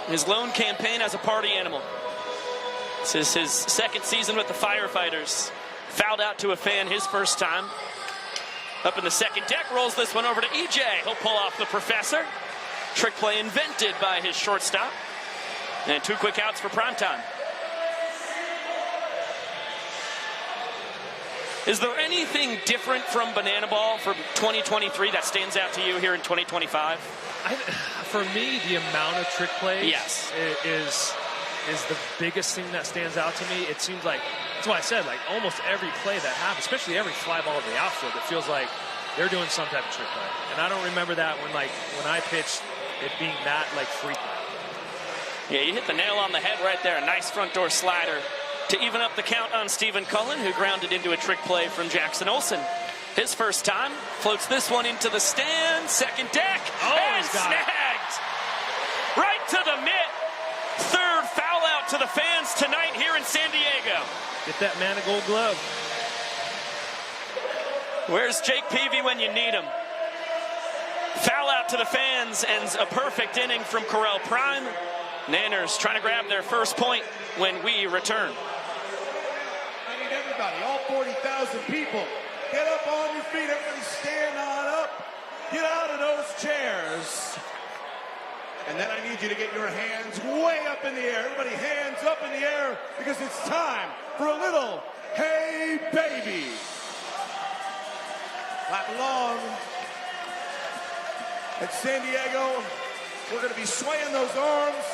His lone campaign as a party animal. This is his second season with the Firefighters. Fouled out to a fan his first time. Up in the second deck, rolls this one over to EJ. He'll pull off the professor. Trick play invented by his shortstop. And 2 quick outs for primetime. Is there anything different from Banana Ball for 2023 that stands out to you here in 2025? For me, the amount of trick plays is the biggest thing that stands out to me. It seems like, that's why I said, like almost every play that happens, especially every fly ball to the outfield, it feels like they're doing some type of trick play. And I don't remember that when I pitched, it being that frequent. Yeah, you hit the nail on the head right there. A nice front door slider to even up the count on Stephen Cullen, who grounded into a trick play from Jackson Olsen. His first time, floats this one into the stand, second deck, and snagged. Right to the mitt. Third foul out to the fans tonight here in San Diego. Get that man a gold glove. Where's Jake Peavy when you need him? Foul out to the fans, ends a perfect inning from Corell Prime. Nanners trying to grab their first point when we return. I need everybody, all 40,000 people, get up on your feet. Everybody stand on up. Get out of those chairs. And then I need you to get your hands way up in the air. Everybody hands up in the air because it's time for a little Hey Baby. Clap along. At San Diego, we're going to be swaying those arms.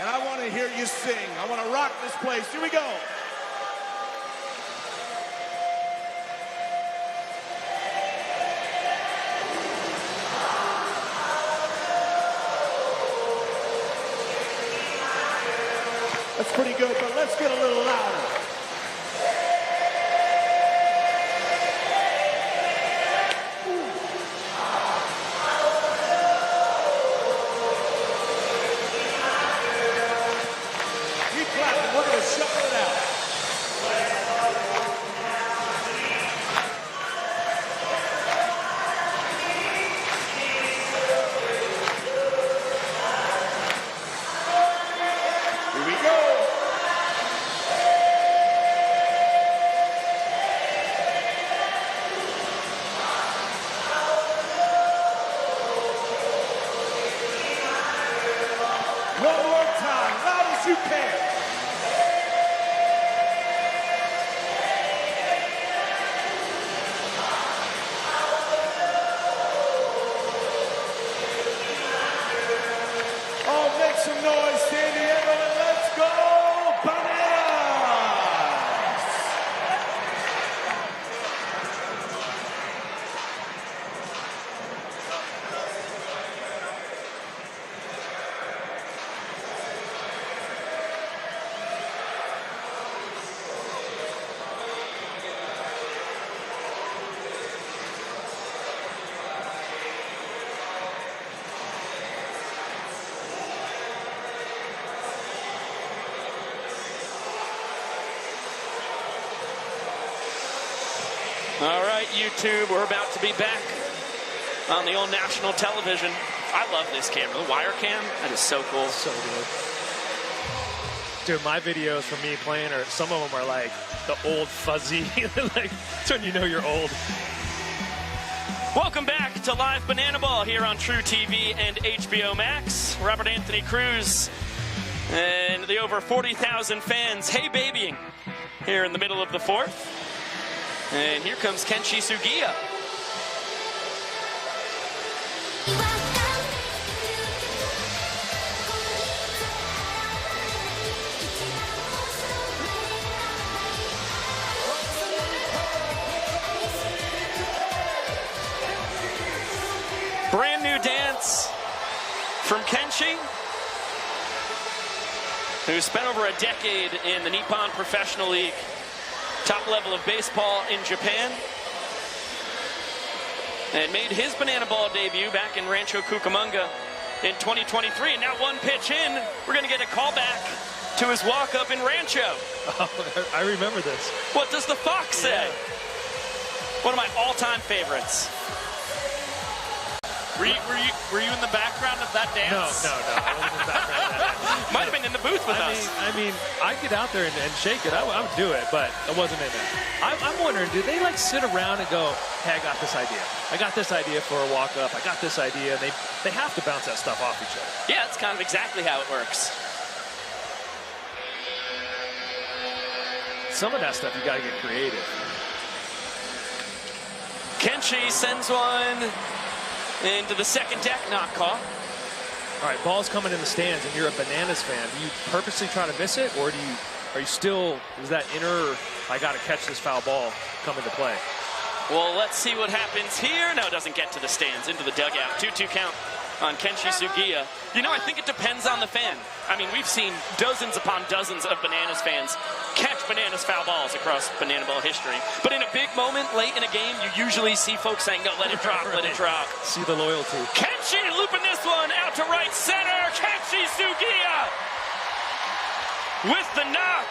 And I want to hear you sing. I want to rock this place. Here we go. That's pretty good, but let's get a little louder. Keep clapping. We're going to shuffle it out. Here we go. One more time, loud as you can. Oh, make some noise, San Diego, and let's go, Bananas! All right, YouTube, we're about to be back on the old national television. I love this camera, the wire cam. That is so cool. So good. Dude, my videos from me playing, or some of them are like the old fuzzy, like it's when you know you're old. Welcome back to live Banana Ball here on TruTV and HBO Max. Robert Anthony Cruz and the over 40,000 fans hey-babying here in the middle of the fourth. And here comes Kenshi Sugiya. Brand new dance from Kenshi, who spent over a decade in the Nippon Professional League, top level of baseball in Japan, and made his Banana Ball debut back in Rancho Cucamonga in 2023. And now one pitch in, we're going to get a call back to his walk-up in Rancho. Oh, I remember this. What does the fox say? Yeah. One of my all-time favorites. Were you in the background of that dance? No. I wasn't in the background of that. Might have been in the booth with us. I mean, I'd get out there and shake it. I would do it, but I wasn't in it. I'm wondering, do they like sit around and go, hey, I got this idea. I got this idea for a walk-up. I got this idea. And they have to bounce that stuff off each other. Yeah, it's kind of exactly how it works. Some of that stuff, you got to get creative. Kenshi sends one into the second deck, not caught. All right, ball's coming in the stands, and you're a Bananas fan. Do you purposely try to miss it, or are you still, is that inner, I got to catch this foul ball come into play? Well, let's see what happens here. No, it doesn't get to the stands, into the dugout. 2-2 count on Kenshi Sugiya. You know, I think it depends on the fan. I mean, we've seen dozens upon dozens of Bananas fans catch Bananas foul balls across Banana Ball history. But in a big moment late in a game, you usually see folks saying, no, let it drop, let it drop. See the loyalty. Kenshi looping this one out to right center. Kenshi Sugiya with the knock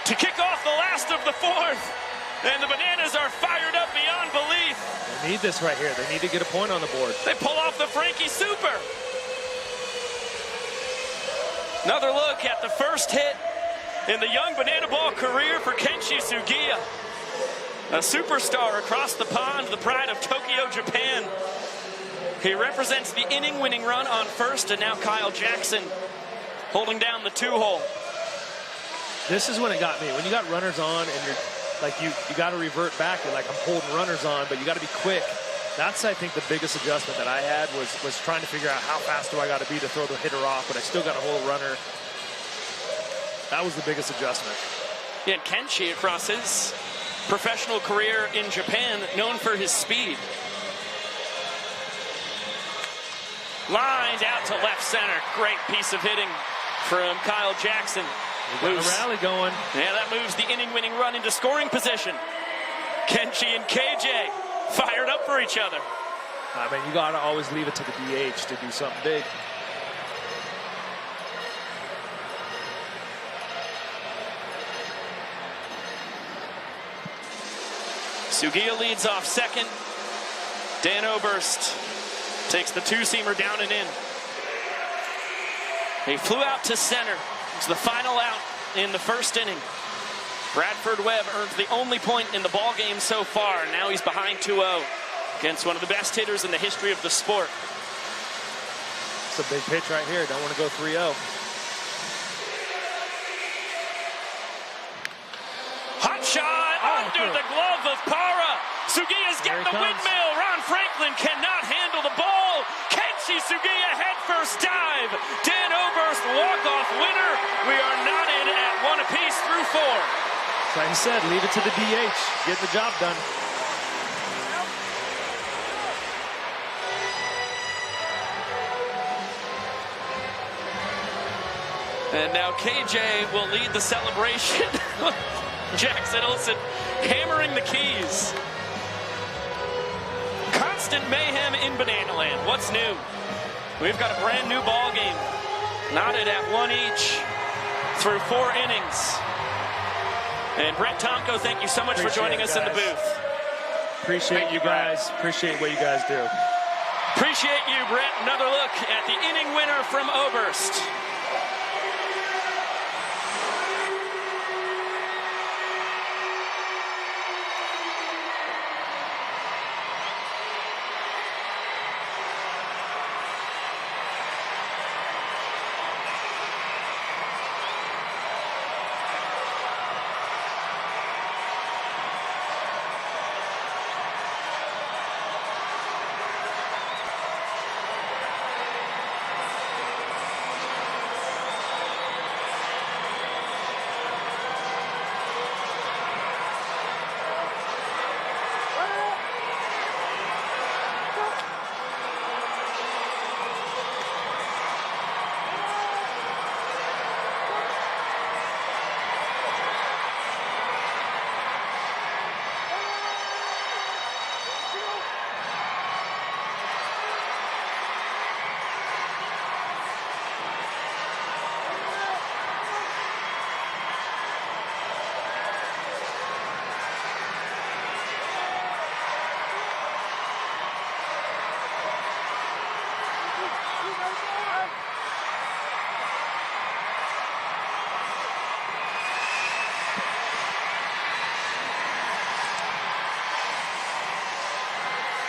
to kick off the last of the fourth. And the Bananas are fired up beyond belief. They need this right here. They need to get a point on the board. They pull off the Frankie Super. Another look at the first hit in the young Banana Ball career for Kenshi Sugiya. A superstar across the pond, the pride of Tokyo, Japan. He represents the inning-winning run on first, and now Kyle Jackson holding down the two-hole. This is when it got me. When you got runners on and you're like, you got to revert back. You're like, I'm holding runners on, but you got to be quick. That's, I think, the biggest adjustment that I had was trying to figure out how fast do I got to be to throw the hitter off, but I still got to hold a runner. That was the biggest adjustment. Yeah, Kenshi, across his professional career in Japan, known for his speed. Lined out to left center. Great piece of hitting from Kyle Jackson. We got a rally going. Yeah, that moves the inning-winning run into scoring position. Kenshi and KJ fired up for each other. I mean, you got to always leave it to the DH to do something big. Sugiya leads off second. Dan Oberst takes the two-seamer down and in. He flew out to center. It's the final out in the first inning. Bradford Webb earns the only point in the ball game so far. Now he's behind 2-0 against one of the best hitters in the history of the sport. It's a big pitch right here. Don't want to go 3-0. Hot shot under the glove of Para. Sugiya's getting the windmill. Ron Franklin cannot handle the ball. Kenshi Sugiya headfirst dive. Dan Oberst walk-off winner. We are knotted at one apiece through four. Like I said, leave it to the DH. Get the job done. And now KJ will lead the celebration. Jackson Olsen hammering the keys. Constant mayhem in Banana Land. What's new? We've got a brand new ball game. Knotted at one each through 4 innings. And Brett Tomko, thank you so much for joining us in the booth. Appreciate you guys. Appreciate what you guys do. Appreciate you, Brett. Another look at the inning winner from Oberst.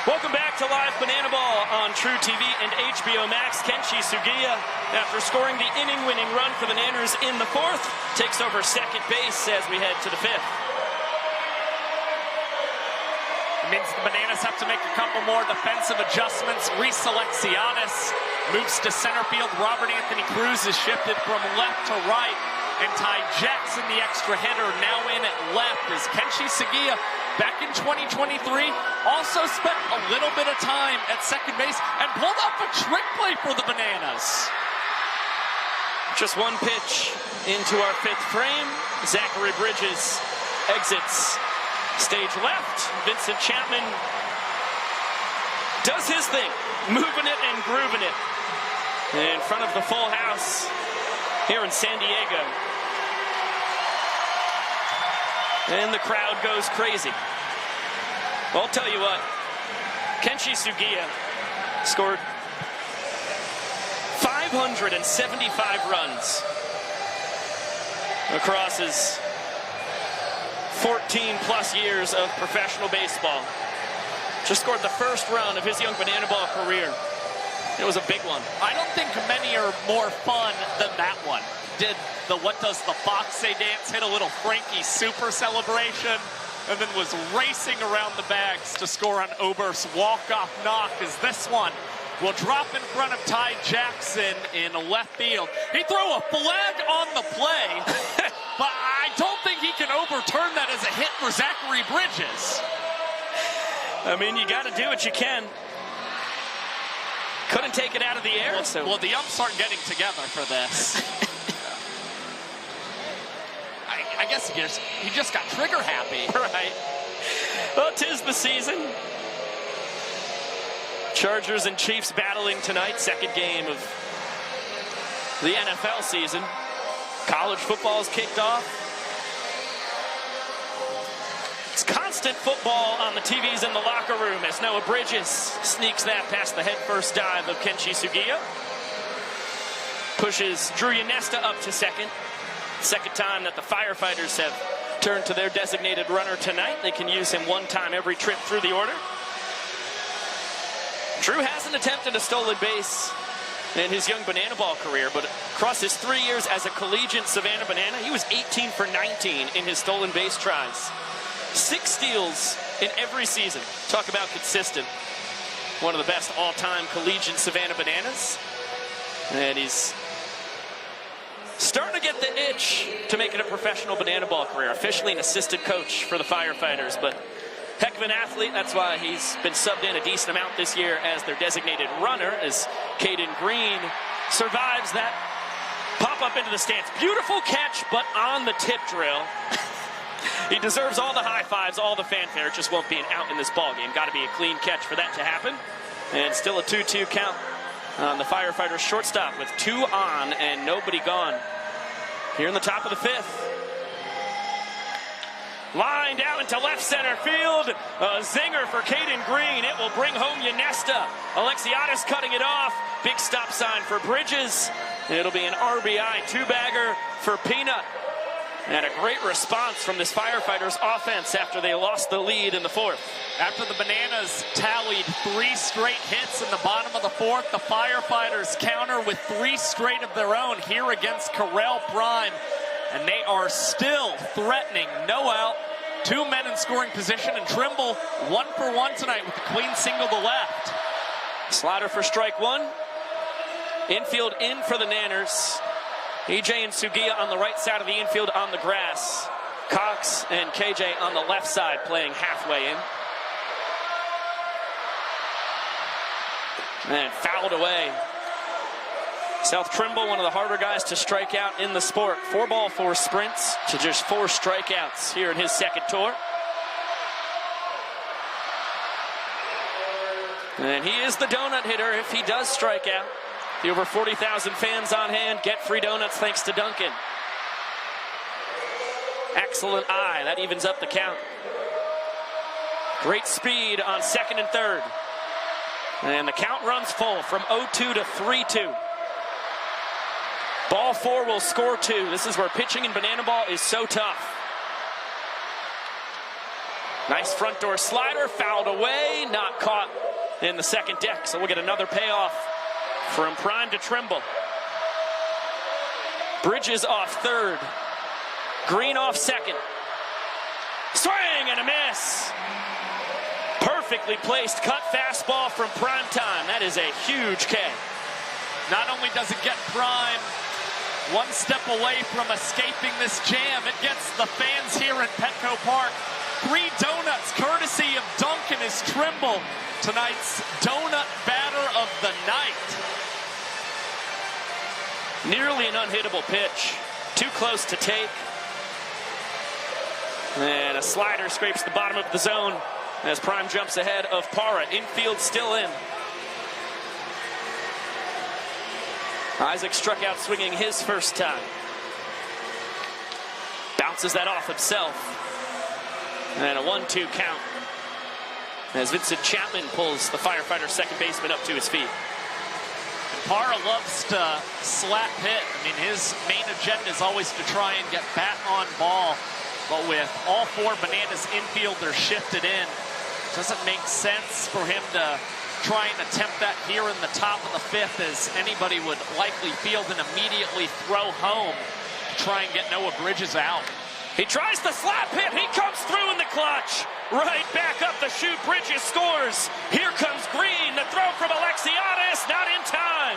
Welcome back to Live Banana Ball on TruTV and HBO Max. Kenshi Sugiya, after scoring the inning-winning run for the Nanners in the 4th, takes over second base as we head to the 5th. It means the Bananas have to make a couple more defensive adjustments. Reselects Giannis, moves to center field. Robert Anthony Cruz is shifted from left to right. And Ty Jackson, the extra hitter, now in at left as Kenshi Sugiya, back in 2023, also spent a little bit of time at second base and pulled off a trick play for the Bananas. Just one pitch into our 5th frame. Zachary Bridges exits stage left. Vincent Chapman does his thing, moving it and grooving it in front of the full house here in San Diego. And the crowd goes crazy. Well, I'll tell you what, Kenshi Sugiya scored 575 runs across his 14-plus years of professional baseball. Just scored the first run of his young banana ball career. It was a big one. I don't think many are more fun than that one. Did the What Does the Fox Say dance, hit a little Frankie Super celebration, and then was racing around the bags to score on Oberst's walk-off knock, as this one will drop in front of Ty Jackson in left field. He threw a flag on the play, but I don't think he can overturn that as a hit for Zachary Bridges. I mean, you got to do what you can. Couldn't take it out of the air. Well, the umps aren't getting together for this. I guess he just got trigger happy. Right. Well, 'tis the season. Chargers and Chiefs battling tonight, second game of the NFL season. College football's kicked off. It's constant football on the TVs in the locker room as Noah Bridges sneaks that past the head-first dive of Kenshi Sugiya. Pushes Drew Yanesta up to second. Second time that the Firefighters have turned to their designated runner tonight. They can use him one time every trip through the order. Drew hasn't attempted a stolen base in his young banana ball career, but across his 3 years as a collegiate Savannah Banana, he was 18 for 19 in his stolen base tries. 6 steals in every season. Talk about consistent. One of the best all-time collegiate Savannah Bananas. And he's starting to get the itch to make it a professional banana ball career. Officially an assistant coach for the Firefighters, but heck of an athlete. That's why he's been subbed in a decent amount this year as their designated runner, as Caden Green survives that pop-up into the stands. Beautiful catch, but on the tip drill. He deserves all the high fives, all the fanfare. It just won't be an out in this ball game. Got to be a clean catch for that to happen. And still a 2-2 count on the Firefighters shortstop with 2 on and nobody gone. Here in the top of the 5th. Lined out into left center field. A zinger for Caden Green. It will bring home Yanesta. Alexiadis cutting it off. Big stop sign for Bridges. It'll be an RBI 2-bagger for Peanut. And a great response from this Firefighters offense after they lost the lead in the 4th. After the Bananas tallied 3 straight hits in the bottom of the 4th, the Firefighters counter with 3 straight of their own here against Corral Prime. And they are still threatening. No out, 2 men in scoring position, and Trimble 1 for 1 tonight with a clean single to left. Slider for strike 1. Infield in for the Nanners. EJ and Sugiya on the right side of the infield on the grass. Cox and KJ on the left side playing halfway in. And fouled away. South Trimble, one of the harder guys to strike out in the sport. 4 ball, 4 sprints to just 4 strikeouts here in his second tour. And he is the donut hitter if he does strike out. The over 40,000 fans on hand get free donuts thanks to Duncan. Excellent eye. That evens up the count. Great speed on second and third. And the count runs full from 0-2 to 3-2. Ball 4 will score 2. This is where pitching in banana ball is so tough. Nice front door slider, fouled away, not caught in the second deck. So we'll get another payoff from Prime to Trimble. Bridges off third. Green off second. Swing and a miss. Perfectly placed cut fastball from Prime Time. That is a huge K. Not only does it get Prime 1 step away from escaping this jam, it gets the fans here in Petco Park 3 donuts courtesy of Duncan as Trimble, tonight's donut batter of the night. Nearly an unhittable pitch. Too close to take. And a slider scrapes the bottom of the zone as Prime jumps ahead of Parra. Infield still in. Isaac struck out swinging his first time. Bounces that off himself. And a 1-2 count as Vincent Chapman pulls the Firefighter second baseman up to his feet. Parra loves to slap hit. I mean, his main agenda is always to try and get bat on ball. But with all 4 Bananas infielders shifted in, it doesn't make sense for him to try and attempt that here in the top of the 5th, as anybody would likely field and immediately throw home to try and get Noah Bridges out. He tries the slap hit. He comes through in the clutch. Right back up the chute. Bridges scores. Here comes Green. The throw from Alexiadis. Not in time.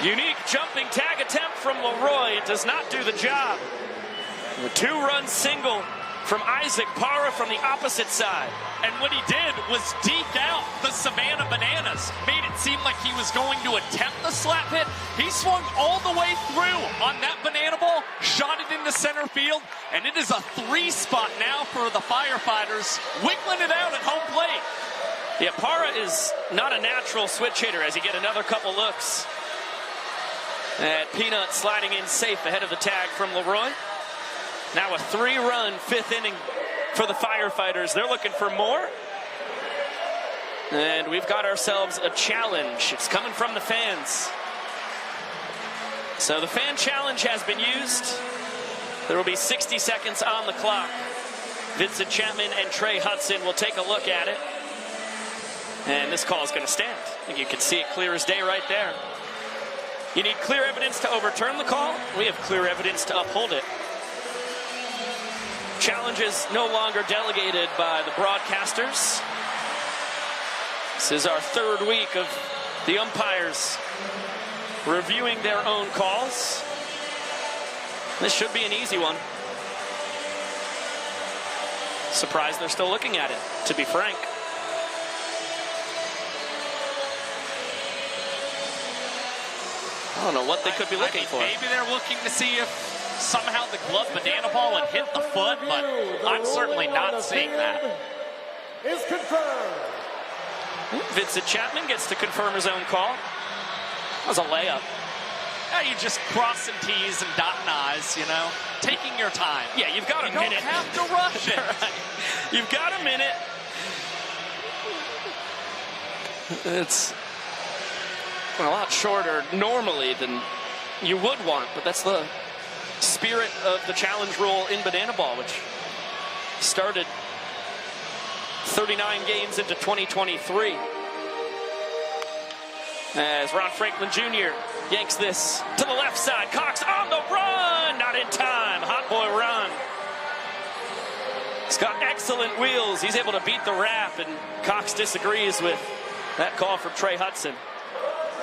Unique jumping tag attempt from Leroy. It does not do the job. A 2-run single from Isaac Parra from the opposite side. And what he did was deke out the Savannah Bananas. Made it seem like he was going to attempt the slap hit. He swung all the way through on that banana ball, shot it into center field, and it is a 3-spot now for the Firefighters, wiggling it out at home plate. Yeah, Parra is not a natural switch hitter as he get another couple looks. And Peanut sliding in safe ahead of the tag from Leroy. Now a 3-run 5th inning for the Firefighters. They're looking for more. And we've got ourselves a challenge. It's coming from the fans. So the fan challenge has been used. There will be 60 seconds on the clock. Vincent Chapman and Trey Hudson will take a look at it. And this call is going to stand. I think you can see it clear as day right there. You need clear evidence to overturn the call. We have clear evidence to uphold it. Challenge is no longer delegated by the broadcasters. This is our 3rd week of the umpires reviewing their own calls. This should be an easy one. Surprised they're still looking at it, to be frank. I don't know what they could be looking for. Maybe they're looking to see if somehow the glove banana ball would hit the foot, but I'm certainly not seeing that. Is confirmed. Vincent Chapman gets to confirm his own call. That was a layup. Yeah, you just crossing T's and dotting I's, you know, taking your time. Yeah, you've got a minute. You don't have to rush it. Right. You've got a minute. It's a lot shorter normally than you would want, but that's the spirit of the challenge rule in banana ball, which started 39 games into 2023. As Ron Franklin Jr. yanks this to the left side. Cox on the run, not in time. Hot boy Ron. He's got excellent wheels. He's able to beat the wrap, and Cox disagrees with that call from Trey Hudson.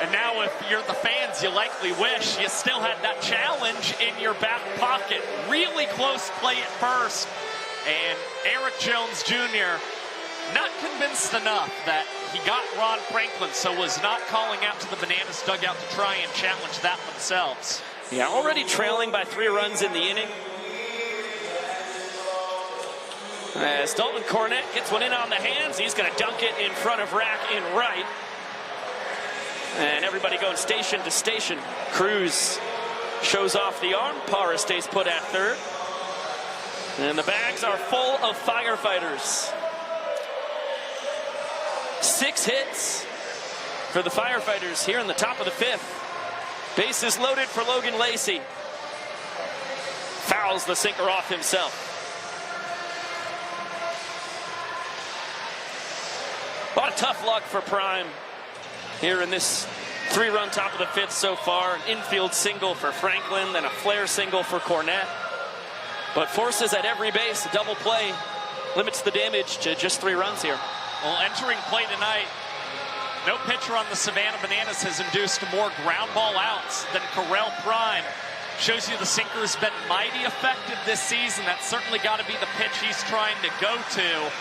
And now if you're the fans, you likely wish you still had that challenge in your back pocket. Really close play at first. And Eric Jones Jr. not convinced enough that he got Ron Franklin, so was not calling out to the Bananas dugout to try and challenge that themselves. Yeah, already trailing by 3 runs in the inning. As Dalton Cornett gets one in on the hands, he's going to dunk it in front of Rack in right. And everybody going station to station. Cruz shows off the arm. Parra stays put at 3rd. And the bags are full of Firefighters. 6 hits for the Firefighters here in the top of the 5th. Bases loaded for Logan Lacey. Fouls the sinker off himself. A lot of tough luck for Prime here in this 3-run top of the 5th so far. An infield single for Franklin, then a flare single for Cornett. But forces at every base, a double play limits the damage to just 3 runs here. Well, entering play tonight, no pitcher on the Savannah Bananas has induced more ground ball outs than Correll Prime. Shows you the sinker's been mighty effective this season. That's certainly got to be the pitch he's trying to go to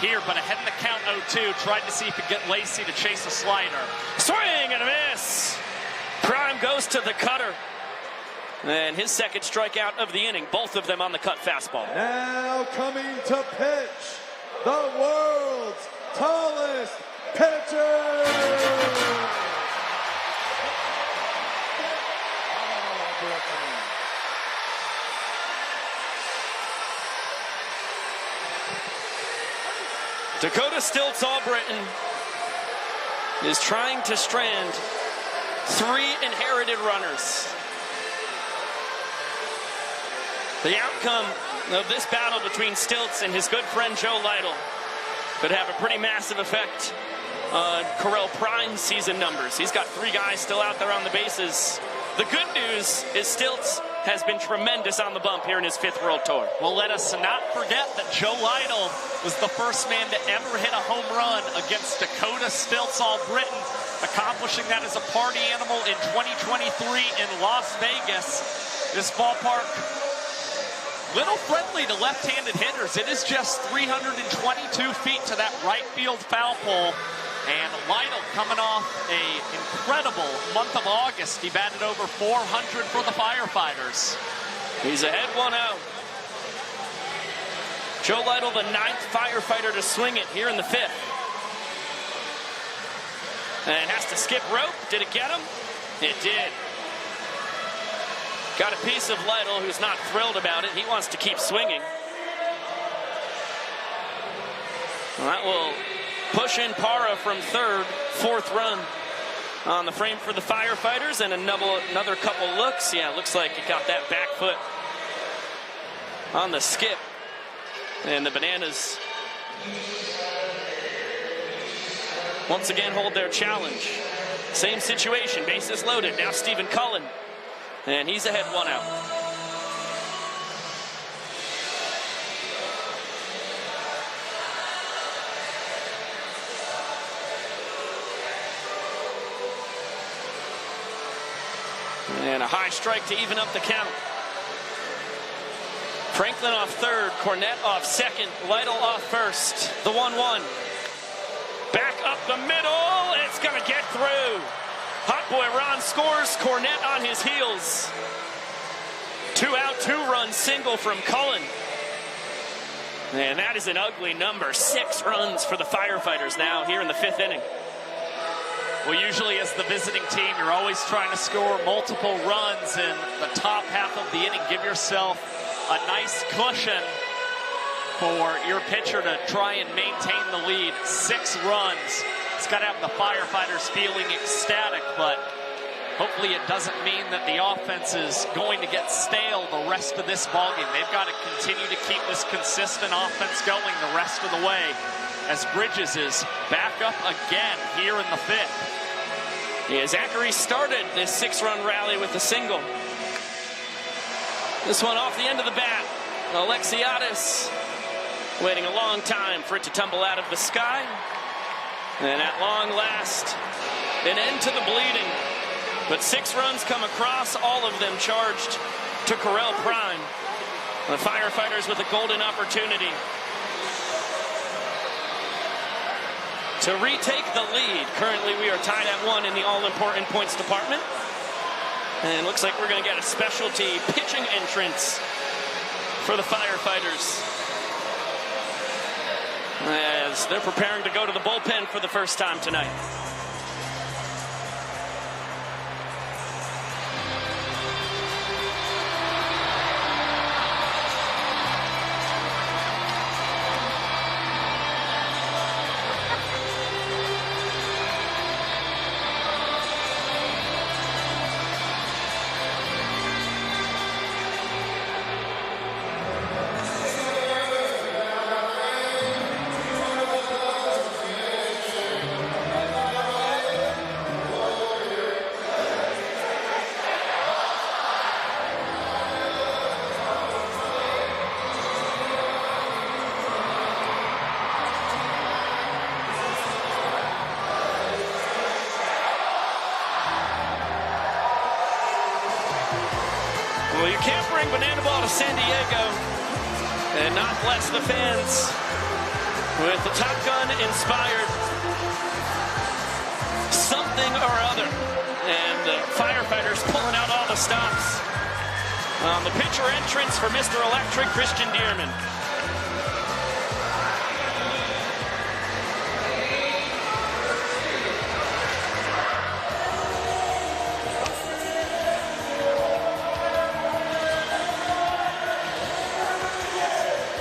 here, but ahead in the count 0-2, tried to see if he could get Lacey to chase a slider. Swing and a miss. Prime goes to the cutter. And his 2nd strikeout of the inning, both of them on the cut fastball. Now coming to pitch, the world's tallest pitcher. Dakota Stilts Albritton is trying to strand 3 inherited runners. The outcome of this battle between Stilts and his good friend Joe Lytle could have a pretty massive effect on Correll Prime's season numbers. He's got 3 guys still out there on the bases. The good news is Stilts has been tremendous on the bump here in his 5th World Tour. Well, let us not forget that Joe Lytle was the first man to ever hit a home run against Dakota Stilts Albritton, accomplishing that as a party animal in 2023 in Las Vegas. This ballpark little friendly to left-handed hitters. It is just 322 feet to that right field foul pole. And Lytle coming off an incredible month of August. He batted over 400 for the Firefighters. He's ahead 1-0. Joe Lytle, the 9th Firefighter to swing it here in the 5th. And has to skip rope. Did it get him? It did. Got a piece of Lytle, who's not thrilled about it. He wants to keep swinging. Well, that will push in Parra from 3rd, 4th run on the frame for the Firefighters, and another couple looks. Yeah, it looks like he got that back foot on the skip. And the Bananas once again hold their challenge. Same situation, bases loaded. Now Stephen Cullen, and he's ahead 1-out. And a high strike to even up the count. Franklin off 3rd, Cornette off 2nd, Lytle off 1st. The 1-1. Back up the middle, it's gonna get through. Hot boy Ron scores, Cornette on his heels. 2-out, 2-run single from Cullen. And that is an ugly number. 6 runs for the Firefighters now here in the 5th inning. Well, usually as the visiting team, you're always trying to score multiple runs in the top half of the inning. Give yourself a nice cushion for your pitcher to try and maintain the lead. 6 runs. It's got to have the Firefighters feeling ecstatic, but hopefully it doesn't mean that the offense is going to get stale the rest of this ballgame. They've got to continue to keep this consistent offense going the rest of the way, as Bridges is back up again here in the 5th. Yeah, Zachary started this 6-run rally with a single. This one off the end of the bat. Alexiadis waiting a long time for it to tumble out of the sky. And at long last, an end to the bleeding. But 6 runs come across, all of them charged to Corral Prime. The Firefighters with a golden opportunity to retake the lead. Currently, we are tied at 1 in the all-important points department. And it looks like we're going to get a specialty pitching entrance for the Firefighters, as they're preparing to go to the bullpen for the first time tonight. Well, you can't bring BananaBall to San Diego and not bless the fans with the Top Gun inspired something or other. And the Firefighters pulling out all the stops. The pitcher entrance for Mr. Electric, Christian Dearman.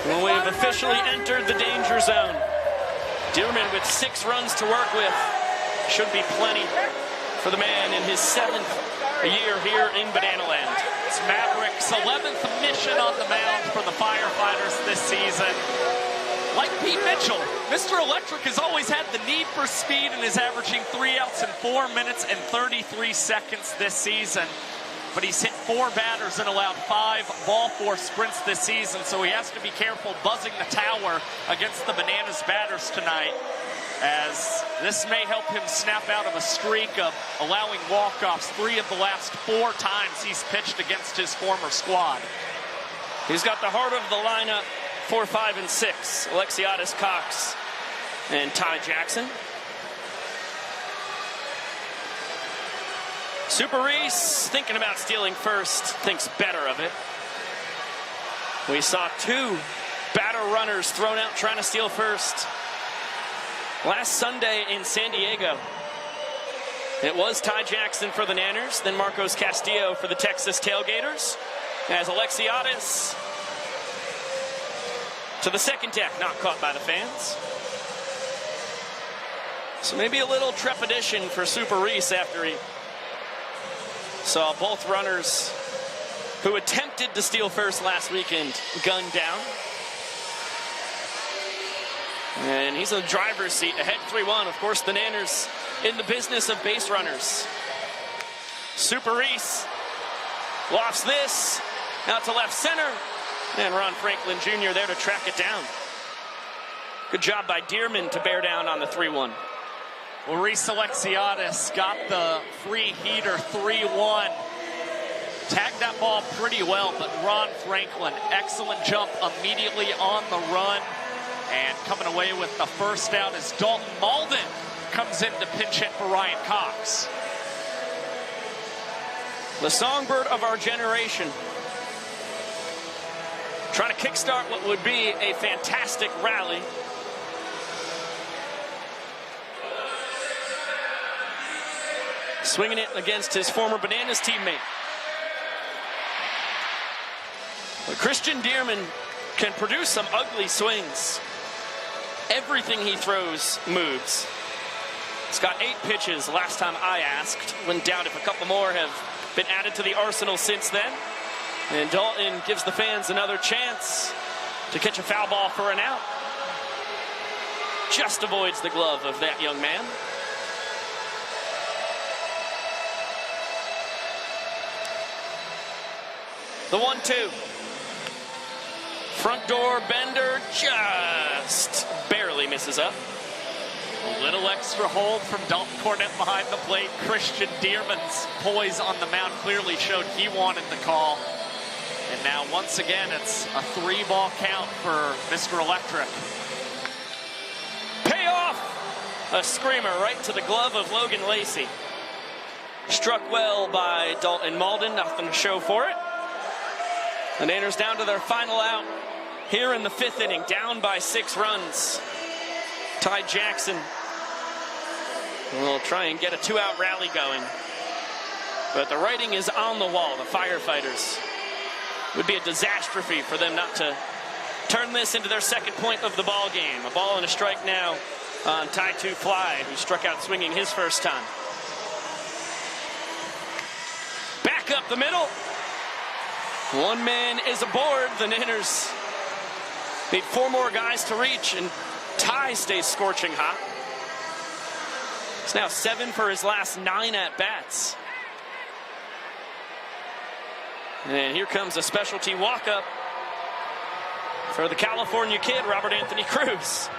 Well, we have officially entered the danger zone. Dearman with 6 runs to work with. Should be plenty for the man in his 7th year here in Bananaland. It's Maverick's 11th mission on the mound for the Firefighters this season. Like Pete Mitchell, Mr. Electric has always had the need for speed and is averaging 3 outs in 4 minutes and 33 seconds this season. But he's hit 4 batters and allowed 5 ball force sprints this season, so he has to be careful buzzing the tower against the Bananas batters tonight, as this may help him snap out of a streak of allowing walk-offs 3 of the last 4 times he's pitched against his former squad. He's got the heart of the lineup, 4, 5, and 6. Alexiadis, Cox, and Ty Jackson. Super Reese, thinking about stealing first, thinks better of it. We saw 2 batter runners thrown out trying to steal first last Sunday in San Diego. It was Ty Jackson for the Nanners, then Marcos Castillo for the Texas Tailgaters, as Alexiadis to the second deck, not caught by the fans. So maybe a little trepidation for Super Reese after he saw both runners who attempted to steal first last weekend gunned down. And he's in the driver's seat, ahead 3-1. Of course, the Nanners in the business of base runners. Super Reese lofts this out to left center, and Ron Franklin Jr. there to track it down. Good job by Dearman to bear down on the 3-1. Well, Reese Alexiadis got the free heater 3-1. Tagged that ball pretty well, but Ron Franklin, excellent jump immediately on the run. And coming away with the first out as Dalton Malden comes in to pinch hit for Ryan Cox. The songbird of our generation, trying to kickstart what would be a fantastic rally. Swinging it against his former Bananas teammate. But Christian Dearman can produce some ugly swings. Everything he throws moves. He's got 8 pitches last time I asked. Wouldn't doubt if a couple more have been added to the arsenal since then. And Dalton gives the fans another chance to catch a foul ball for an out. Just avoids the glove of that young man. The 1-2. Front door bender just barely misses up. A little extra hold from Dalton Cornett behind the plate. Christian Dearman's poise on the mound clearly showed he wanted the call. And now once again it's a 3-ball count for Mr. Electric. Payoff! A screamer right to the glove of Logan Lacey. Struck well by Dalton Malden, nothing to show for it. The Nanners down to their final out here in the 5th inning, down by 6 runs. Ty Jackson will try and get a 2-out rally going. But the writing is on the wall. The Firefighters would be a catastrophe for them not to turn this into their second point of the ball game. A ball and a strike now on Tai Tu Fly, who struck out swinging his first time. Back up the middle. One man is aboard. The Nanners need 4 more guys to reach, and Ty stays scorching hot. It's now 7 for his last 9 at-bats. And here comes a specialty walk-up for the California kid, Robert Anthony Cruz.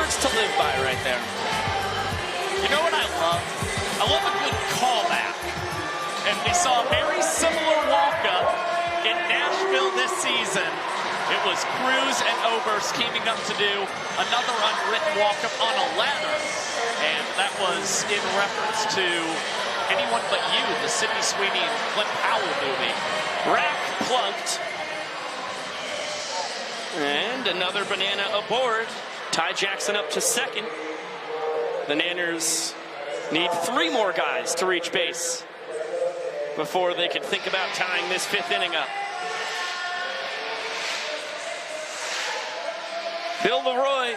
To live by right there. You know what I love? I love a good callback. And we saw a very similar walk-up in Nashville this season. It was Cruz and Oberst teaming up to do another unwritten walk-up on a ladder. And that was in reference to Anyone But You, the Sidney Sweeney and Clint Powell movie. Rack plunked. And another banana aboard. Ty Jackson up to second. The Nanners need 3 more guys to reach base before they can think about tying this 5th inning up. Bill Leroy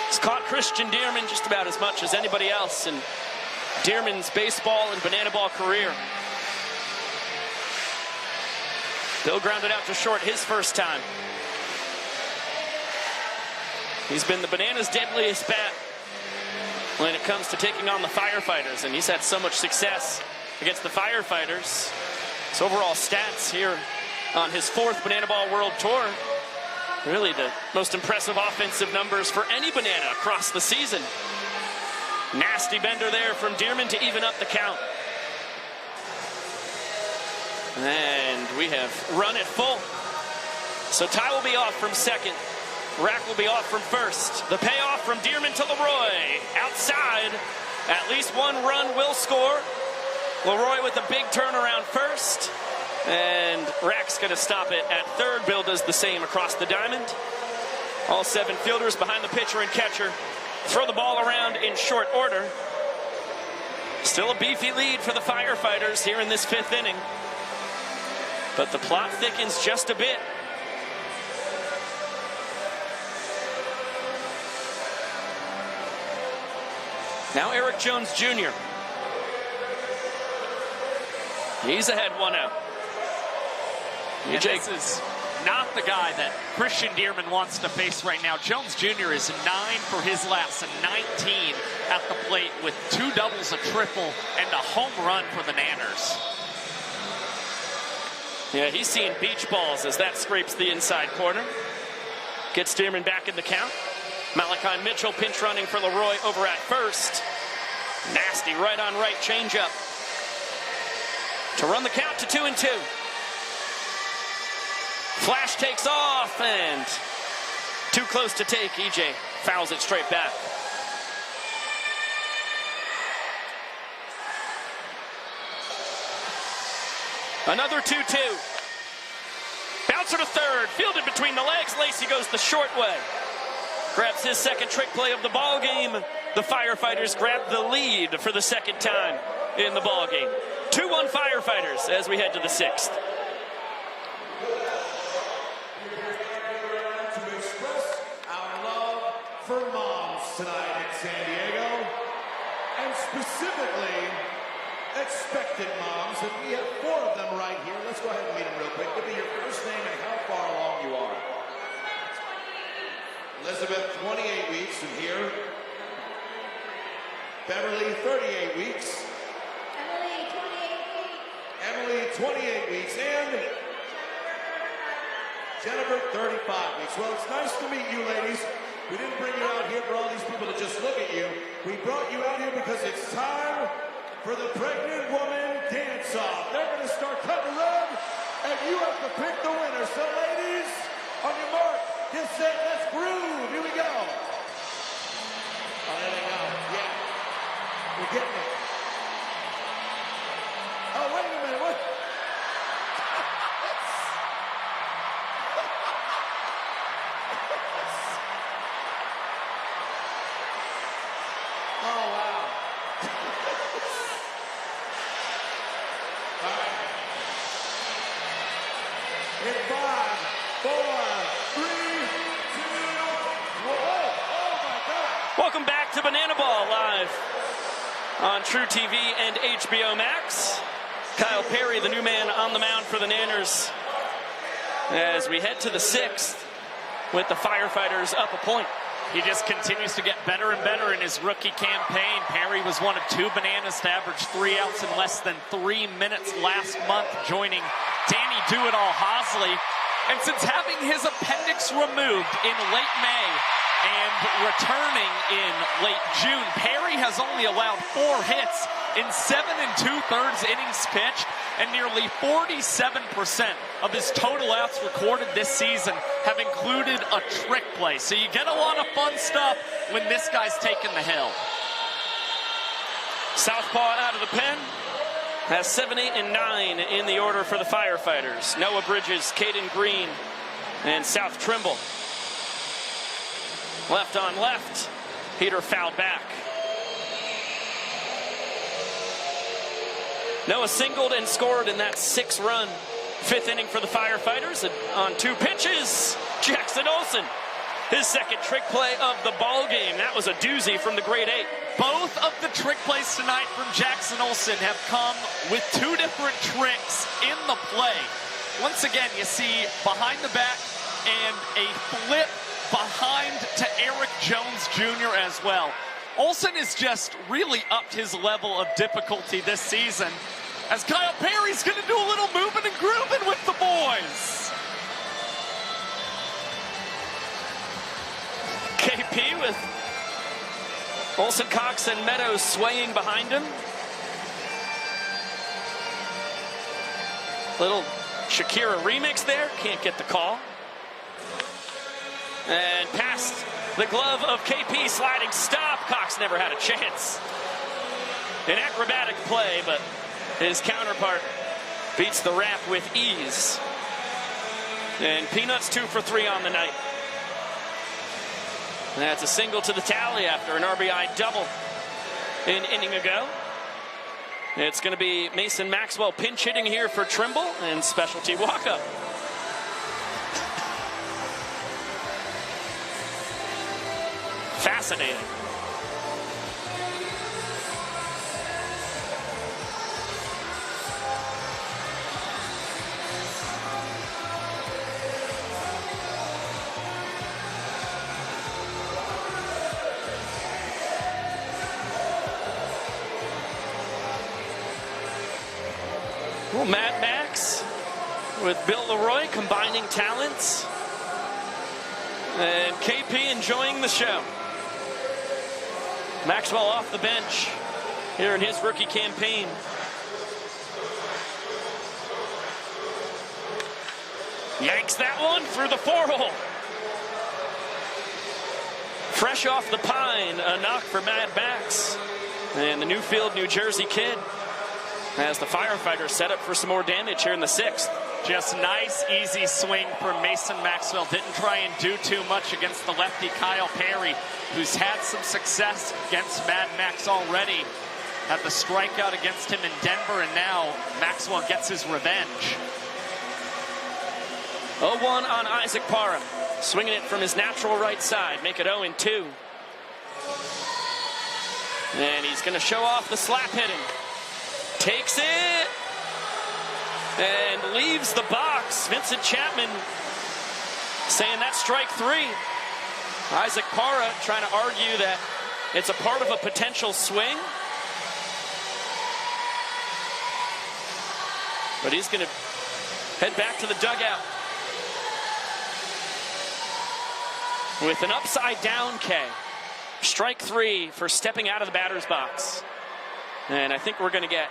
has caught Christian Dearman just about as much as anybody else in Dearman's baseball and banana ball career. Bill grounded out to short his first time. He's been the Bananas' deadliest bat when it comes to taking on the Firefighters, and he's had so much success against the Firefighters. His overall stats here on his 4th Banana Ball World Tour, really the most impressive offensive numbers for any Banana across the season. Nasty bender there from Dearman to even up the count. And we have run it full. So Ty will be off from second. Rack will be off from first. The payoff from Dearman to Leroy. Outside, at least one run will score. Leroy with a big turnaround first. And Rack's going to stop it at third. Bill does the same across the diamond. All 7 fielders behind the pitcher and catcher throw the ball around in short order. Still a beefy lead for the Firefighters here in this 5th inning. But the plot thickens just a bit. Now Eric Jones Jr. He's ahead 1-out. And this is not the guy that Christian Dearman wants to face right now. Jones Jr. is 9 for his last, and 19 at the plate with 2 doubles, a triple, and a home run for the Nanners. Yeah, he's seeing beach balls as that scrapes the inside corner. Gets Dearman back in the count. Malachi Mitchell pinch running for Leroy over at first. Nasty right-on-right changeup to run the count to 2-2. Flash takes off and too close to take. EJ fouls it straight back. Another 2-2. Bouncer to third, fielded between the legs. Lacey goes the short way. Grabs his second trick play of the ball game. The Firefighters grab the lead for the 2nd time in the ball game. 2-1 Firefighters as we head to the 6th. To express our love for moms tonight in San Diego, and specifically expectant moms, and we have 4 of them right here. Let's go ahead and meet them real quick. Give me your first name and how far along you are. Elizabeth, 28 weeks, and here. Beverly, 38 weeks. Emily, 28 weeks. And Jennifer, 35 weeks. Well, it's nice to meet you, ladies. We didn't bring you out here for all these people to just look at you. We brought you out here because it's time for the pregnant woman dance-off. They're going to start cutting the rug, and you have to pick the winner. So, ladies, on your mark, get set, let's groove. Here we go. Oh, there they go. Yeah. We're getting it. Oh, wait a minute. What? Oh, wow. All right. In 5, 4, 3, 2, 1. Oh, my God. Welcome back to Banana Ball live on TruTV and HBO Max. Kyle Perry, the new man on the mound for the Nanners, as we head to the 6th with the Firefighters up a point. He just continues to get better and better in his rookie campaign. Perry was one of 2 Bananas to average 3 outs in less than 3 minutes last month, joining Danny Do-It-All Hosley. And since having his appendix removed in late May and returning in late June, Perry has only allowed 4 hits in 7 2/3 innings pitched, and nearly 47% of his total outs recorded this season have included a trick play. So you get a lot of fun stuff when this guy's taking the hill. Southpaw out of the pen. Has 7, 8, and 9 in the order for the Firefighters. Noah Bridges, Caden Green, and South Trimble. Left on left. Peter fouled back. Noah singled and scored in that 6-run 5th inning for the Firefighters. And on 2 pitches, Jackson Olsen, his second trick play of the ball game. That was a doozy from the grade 8. Both of the trick plays tonight from Jackson Olsen have come with 2 different tricks in the play. Once again, you see behind the back and a flip behind to Eric Jones Jr. as well. Olsen has just really upped his level of difficulty this season, as Kyle Perry's going to do a little moving and grooving with the boys. KP with Olsen, Cox, and Meadows swaying behind him. Little Shakira remix there, can't get the call. And past the glove of KP, sliding stop. Cox never had a chance. An acrobatic play, but his counterpart beats the wrap with ease. And Peanuts 2 for 3 on the night. That's a single to the tally after an RBI double an inning ago. It's going to be Mason Maxwell pinch hitting here for Trimble and specialty walk-up. Fascinating. Well, Mad Max with Bill Leroy combining talents. And KP enjoying the show. Maxwell off the bench here in his rookie campaign. Yanks that one through the 4-hole. Fresh off the pine, a knock for Mad Max. And the Newfield, New Jersey kid has the Firefighters set up for some more damage here in the 6th. Just nice, easy swing from Mason Maxwell. Didn't try and do too much against the lefty Kyle Perry, who's had some success against Mad Max already. Had the strikeout against him in Denver, and now Maxwell gets his revenge. 0-1 on Isaac Parra. Swinging it from his natural right side. Make it 0-2. And he's going to show off the slap hitting. Takes it and leaves the box. Vincent Chapman saying that's strike 3. Isaac Parra trying to argue that it's a part of a potential swing. But he's going to head back to the dugout with an upside down K. Strike 3 for stepping out of the batter's box. And I think we're going to get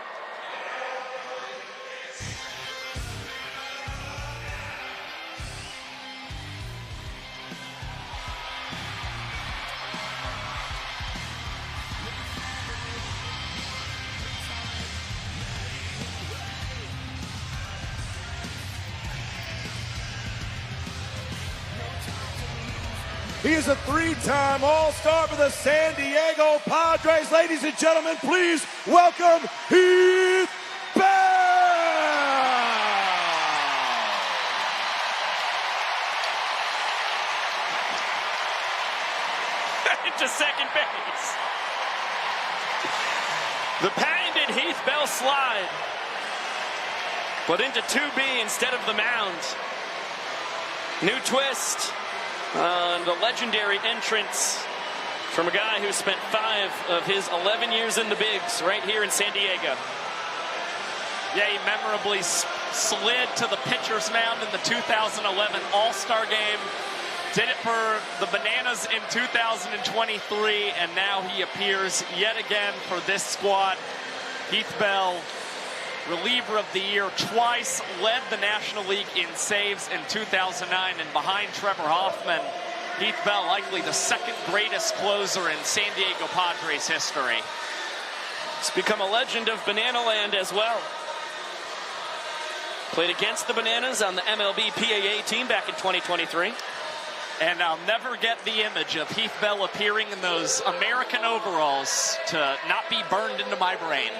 He is a 3-time All-Star for the San Diego Padres. Ladies and gentlemen, please welcome Heath Bell! Into second base. The patented Heath Bell slide, but into 2B instead of the mound. New twist. The legendary entrance from a guy who spent 5 of his 11 years in the bigs right here in San Diego. Yeah, he memorably slid to the pitcher's mound in the 2011 All-Star game. Did it for the Bananas in 2023, and now he appears yet again for this squad. Heath Bell, reliever of the year twice, led the National League in saves in 2009, and behind Trevor Hoffman, Heath Bell likely the second greatest closer in San Diego Padres history. He's become a legend of Banana Land as well. Played against the Bananas on the MLB PAA team back in 2023. And I'll never get the image of Heath Bell appearing in those American overalls to not be burned into my brain.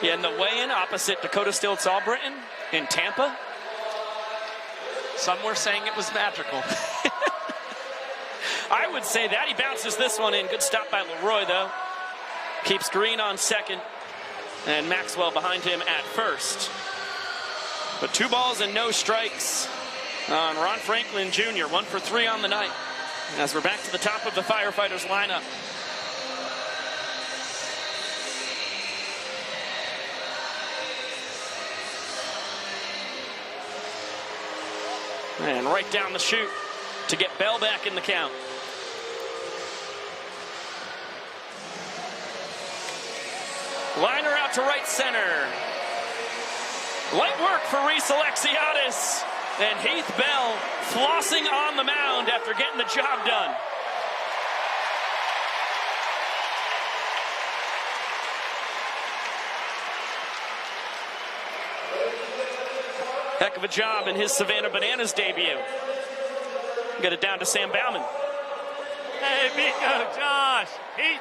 Yeah, in the weigh-in opposite Dakota Stiltz Albritton in Tampa. Some were saying it was magical. I would say that. He bounces this one in. Good stop by Leroy, though. Keeps Green on second, and Maxwell behind him at first. But 2 balls and no strikes on Ron Franklin Jr. 1 for 3 on the night. As we're back to the top of the Firefighters lineup. And right down the chute to get Bell back in the count. Liner out to right center. Light work for Reese Alexiadis. And Heath Bell flossing on the mound after getting the job done. Heck of a job in his Savannah Bananas debut. Get it down to Sam Bauman. Hey, Pico, Josh, Heath,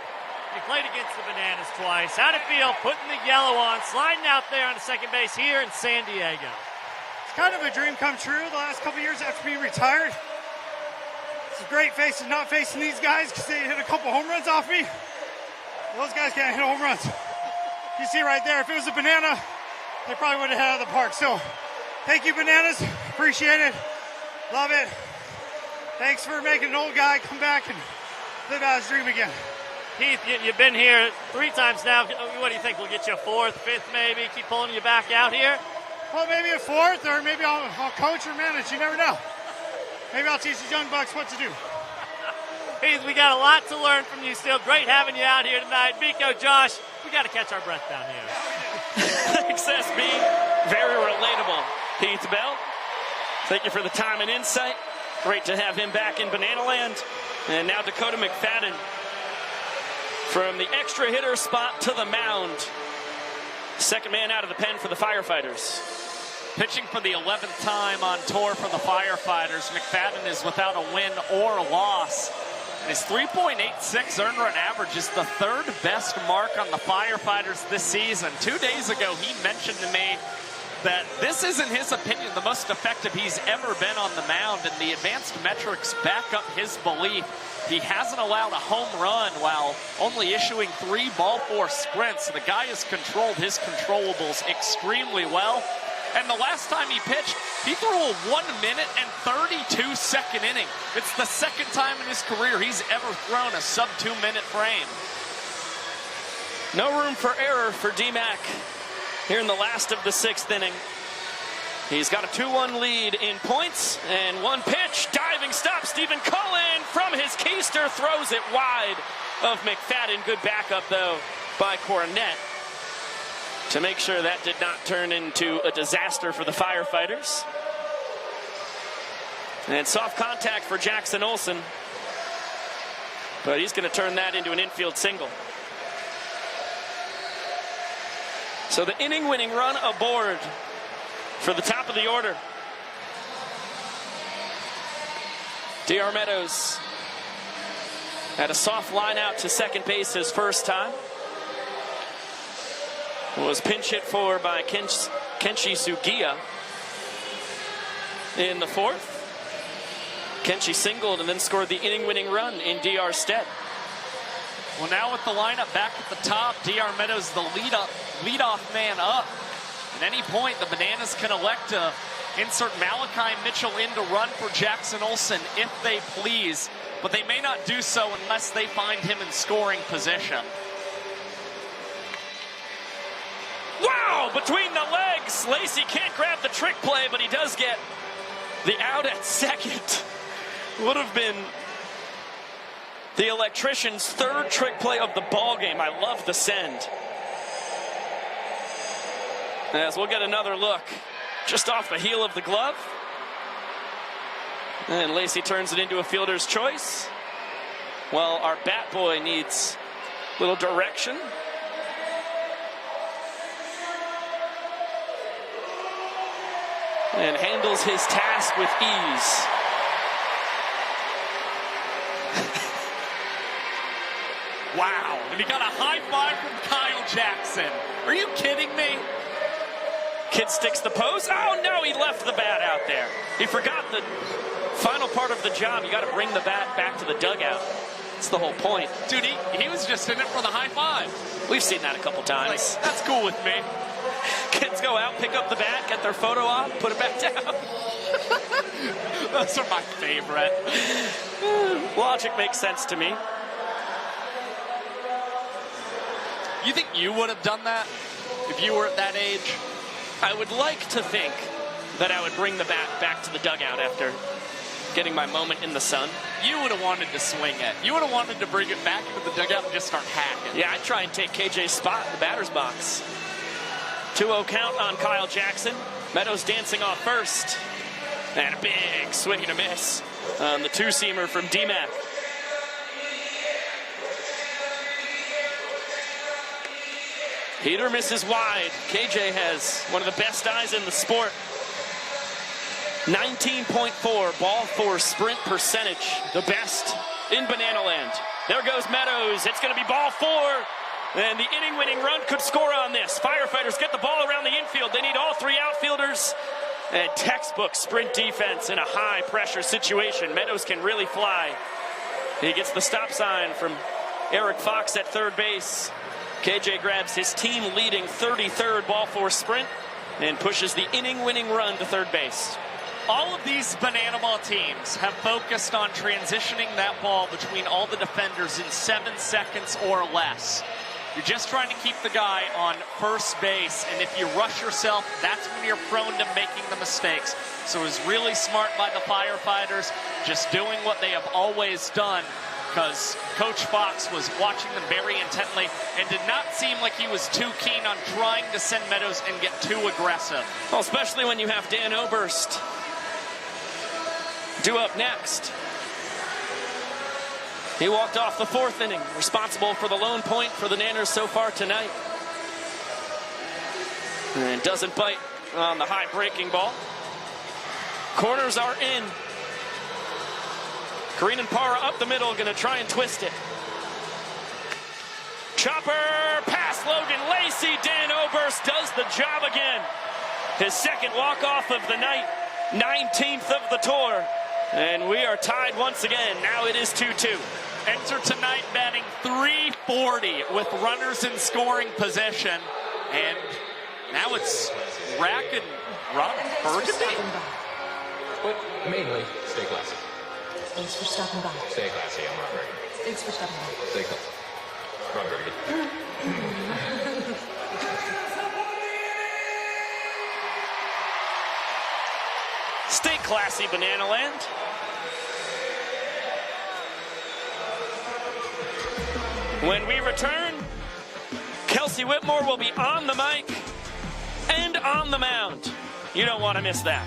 you played against the Bananas twice. How'd it feel putting the yellow on, sliding out there on the second base here in San Diego? It's kind of a dream come true the last couple years after being retired. It's great not facing these guys because they hit a couple home runs off me. Those guys can't hit home runs. You see right there, if it was a Banana, they probably would have had out of the park. So thank you, Bananas. Appreciate it. Love it. Thanks for making an old guy come back and live out his dream again. Heath, you've been here 3 times now. What do you think? We'll get you a 4th, 5th maybe? Keep pulling you back out here? Well, maybe a 4th, or maybe I'll coach or manage. You never know. Maybe I'll teach the young bucks what to do. Heath, we got a lot to learn from you still. Great having you out here tonight. Biko, Josh, we got to catch our breath down here. Thanks, SB. Very relatable. Heath Bell, thank you for the time and insight. Great to have him back in Banana Land. And now Dakota McFadden from the extra hitter spot to the mound. Second man out of the pen for the Firefighters. Pitching for the 11th time on tour for the Firefighters, McFadden is without a win or a loss. And his 3.86 earned run average is the 3rd best mark on the Firefighters this season. 2 days ago, he mentioned to me that this is, in his opinion, the most effective he's ever been on the mound, and the advanced metrics back up his belief. He hasn't allowed a home run while only issuing 3 ball-4 sprints. The guy has controlled his controllables extremely well. And the last time he pitched, he threw a 1-minute and 32-second inning. It's the 2nd time in his career he's ever thrown a sub-2-minute frame. No room for error for D-Mac here in the last of the 6th inning. He's got a 2-1 lead in points, and 1 pitch, diving stop. Stephen Cullen from his keister throws it wide of McFadden. Good backup, though, by Cornette to make sure that did not turn into a disaster for the Firefighters. And soft contact for Jackson Olsen, but he's going to turn that into an infield single. So the inning-winning run aboard for the top of the order. D.R. Meadows had a soft line out to second base his first time. Was pinch hit for by Kenshi Sugiya in the 4th. Kenshi singled and then scored the inning-winning run in D.R.'s stead. Well, now with the lineup back at the top, D.R. Meadows the leadoff man up. At any point, the Bananas can elect to insert Malachi Mitchell in to run for Jackson Olsen if they please, but they may not do so unless they find him in scoring position. Wow, between the legs. Lacey can't grab the trick play, but he does get the out at second. Would have been the electrician's 3rd trick play of the ball game. I love the send. As we'll get another look just off the heel of the glove. And Lacey turns it into a fielder's choice. Well, our bat boy needs a little direction. And handles his task with ease. Wow, and he got a high five from Kyle Jackson. Are you kidding me? Kid sticks the post. Oh, no, he left the bat out there. He forgot the final part of the job. You got to bring the bat back to the dugout. That's the whole point. Dude, he was just in it for the high five. We've seen that a couple times. Like, that's cool with me. Kids go out, pick up the bat, get their photo op, put it back down. Those are my favorite. Logic makes sense to me. You think you would have done that if you were at that age? I would like to think that I would bring the bat back to the dugout after getting my moment in the sun. You would have wanted to swing it. You would have wanted to bring it back into the dugout and just start hacking. Yeah, I'd try and take KJ's spot in the batter's box. 2-0 count on Kyle Jackson. Meadows dancing off first. And a big swing and a miss on the two-seamer from D-Mac. Heater misses wide. KJ has one of the best eyes in the sport. 19.4 ball four sprint percentage, the best in Banana Land. There goes Meadows. It's going to be ball four. And the inning-winning run could score on this. Firefighters get the ball around the infield. They need all three outfielders. And textbook sprint defense in a high-pressure situation. Meadows can really fly. He gets the stop sign from Eric Fox at third base. KJ grabs his team-leading 33rd ball four sprint and pushes the inning-winning run to third base. All of these Banana Ball teams have focused on transitioning that ball between all the defenders in 7 seconds or less. You're just trying to keep the guy on first base, and if you rush yourself, that's when you're prone to making the mistakes. So it was really smart by the Firefighters, just doing what they have always done, because Coach Fox was watching them very intently and did not seem like he was too keen on trying to send Meadows and get too aggressive. Well, especially when you have Dan Oberst due up next. He walked off the fourth inning, responsible for the lone point for the Nanners so far tonight. And doesn't bite on the high breaking ball. Corners are in. Kareem and Parra up the middle, going to try and twist it. Chopper, pass Logan Lacey. Dan Oberst does the job again. His second walk-off of the night, 19th of the tour. And we are tied once again. Now it is 2-2. Enter tonight batting .340 with runners in scoring position. And now it's Rack and Robin Burgundy. But mainly, stay classy. Thanks for stopping by. Stay classy, I'm not Burgundy. Thanks for stopping by. Stay classy. Run Burgundy. Stay classy, Banana Land. When we return, Kelsey Whitmore will be on the mic and on the mound. You don't want to miss that.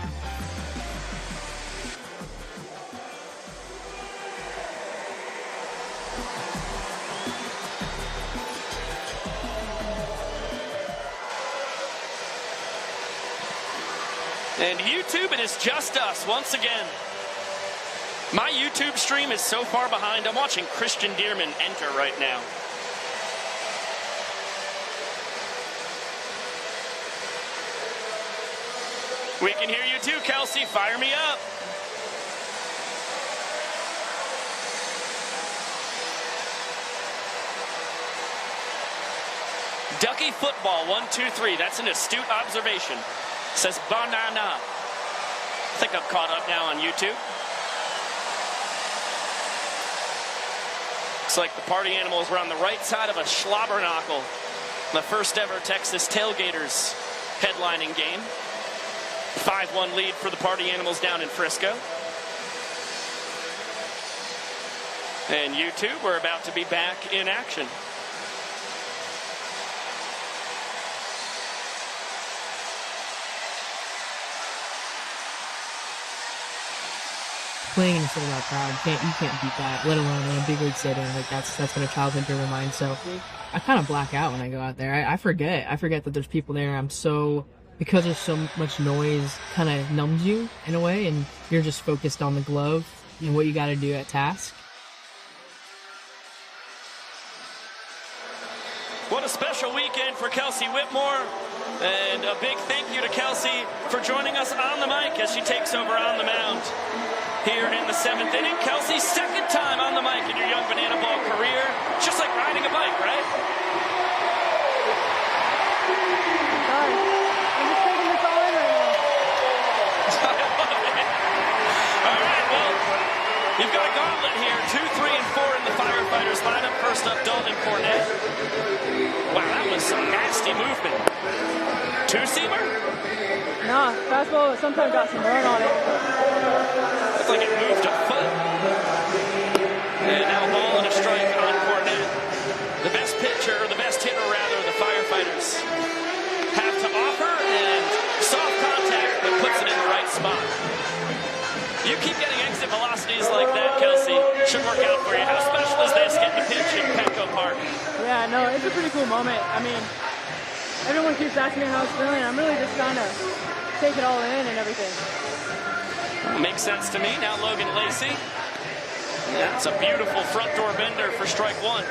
And YouTube, it is just us once again. My YouTube stream is so far behind. I'm watching Christian Dearman enter right now. We can hear you too, Kelsey. Fire me up. Ducky football, 1, 2, 3. That's an astute observation. Says banana. I think I'm caught up now on YouTube. Looks like the party animals were on the right side of a schlobberknockle. The first ever Texas Tailgaters headlining game. 5-1 lead for the party animals down in Frisco. And YouTube, we're about to be back in action. Playing in front of that crowd, you can't beat that, let alone in a big league setting. Like that's been a childhood dream of mine. So I kind of black out when I go out there. I forget that there's people there. Because there's so much noise, kind of numbs you in a way, and you're just focused on the glove and what you got to do at task. What a special weekend for Kelsey Whitmore. And a big thank you to Kelsey for joining us on the mic as she takes over on the mound here in the 7th inning. Kelsey, second time on the mic in your young Banana Ball career. It's just like riding a bike, right? Sorry. I'm just taking this all in right now. I love it. All right. this lineup. First up, Dalton Cornett. Wow, that was some nasty movement. Two-seamer? Nah, fastball sometimes got some burn on it. Looked like it moved a foot. And now ball and a strike on Cornett. The best pitcher, or the best hitter rather, the Firefighters have to offer, and soft contact that puts it in the right spot. You keep getting exit velocities like that, Kelsey, should work out for you. How special is this getting the pitch in Petco Park? Yeah, no, it's a pretty cool moment. I mean, everyone keeps asking me how it's feeling. I'm really just trying to take it all in and everything. Makes sense to me. Now Logan Lacey. That's a beautiful front door bender for strike one.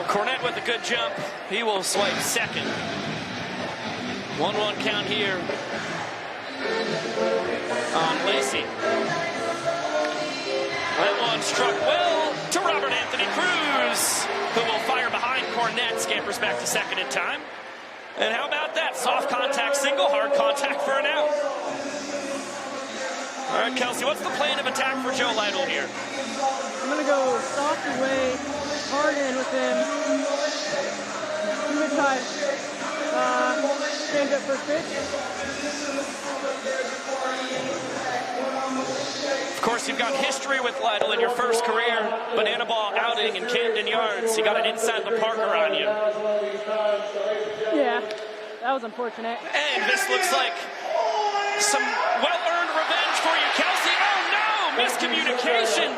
Cornett with a good jump. He will swipe second. 1-1 count here on Lacey. That one struck well to Robert Anthony Cruz, who will fire behind Cornett. Scampers back to second in time. And how about that? Soft contact single, hard contact for an out. All right, Kelsey, what's the plan of attack for Joe Lytle here? I'm going to go soft away, hard in with him. Mid-type. Change up first pitch. Of course, you've got history with Lytle in your first career banana ball outing in Camden Yards. You got it inside the Parker on you. Yeah, that was unfortunate. And this looks like some well-earned revenge for you, Kelsey. Oh, no! Miscommunication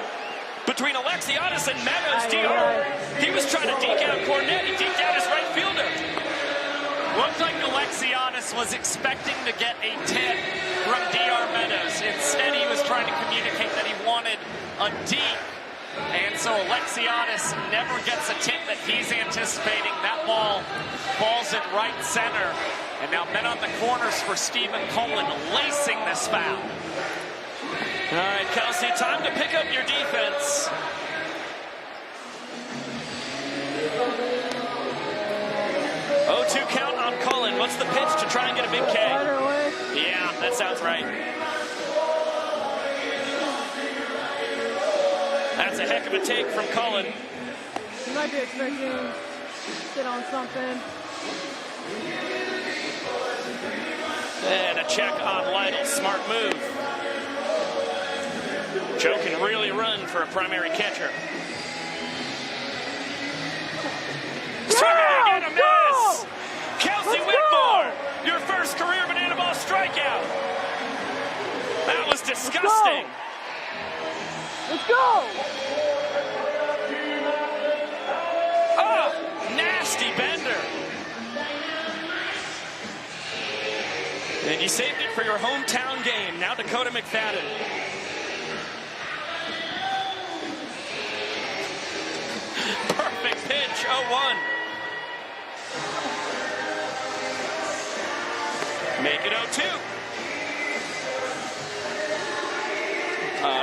between Alexiadis and Meadows. DR, he was trying to deke out Cornett. He deked out his right fielder. Looked like Alexiadis was expecting to get a 10 from DR Meadows. Instead, he was trying to communicate that he wanted a deep. And so Alexiadis never gets a tip that he's anticipating. That ball falls in right center. And now men on the corners for Stephen Cullen lacing this foul. All right, Kelsey, time to pick up your defense. Oh, 2 count on Cullen. What's the pitch to try and get a big K? Yeah, that sounds right. That's a heck of a take from Cullen. You might be expecting to sit on something. And a check on Lytle. Smart move. Joe can really run for a primary catcher. Swing and a miss! Kelsey Whitmore, your first career banana ball strikeout. That was disgusting. Let's go! Oh, nasty bender. And you saved it for your hometown game. Now Dakota McFadden. Perfect pitch, 0-1. Make it 0-2.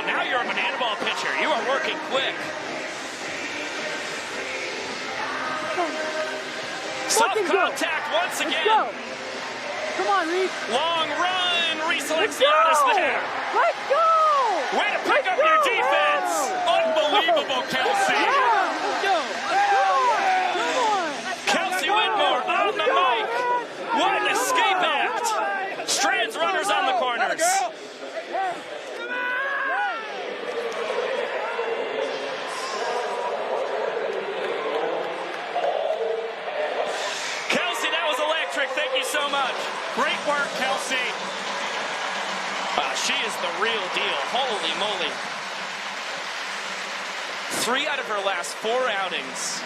Now you're a banana ball pitcher. You are working quick. Soft contact once again. Let's go. Come on, Reese. Long run. Reese Alexiadis there. Let's go. Way to pick up your defense. Unbelievable, Kelsey. Yeah, let's go. Come on. Kelsey Whitmore on the mic. What an escape act. Strands runners on the corners. Kelsey, that was electric. Thank you so much. Great work, Kelsey. She is the real deal. Holy moly. 3 out of her last 4 outings.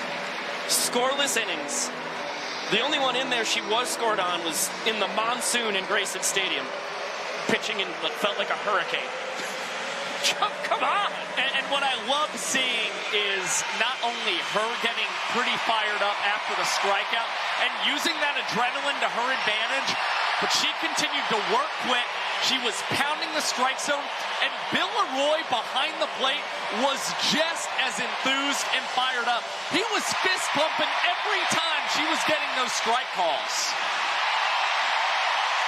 Scoreless innings. The only one in there she was scored on was in the monsoon in Grayson Stadium. Pitching in what felt like a hurricane. Come on! And what I love seeing is not only her getting pretty fired up after the strikeout and using that adrenaline to her advantage, but she continued to work quick. She was pounding the strike zone, and Bill Leroy behind the plate was just as enthused and fired up. He was fist pumping every time she was getting those strike calls.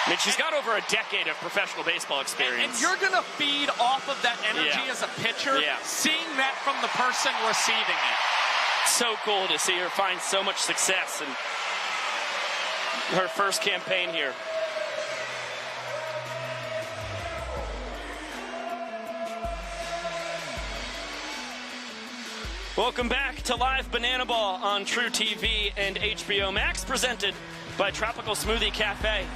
I mean, she's got over a decade of professional baseball experience. And you're going to feed off of that energy as a pitcher, seeing that from the person receiving it. So cool to see her find so much success in her first campaign here. Welcome back to Live Banana Ball on TruTV and HBO Max, presented by Tropical Smoothie Cafe.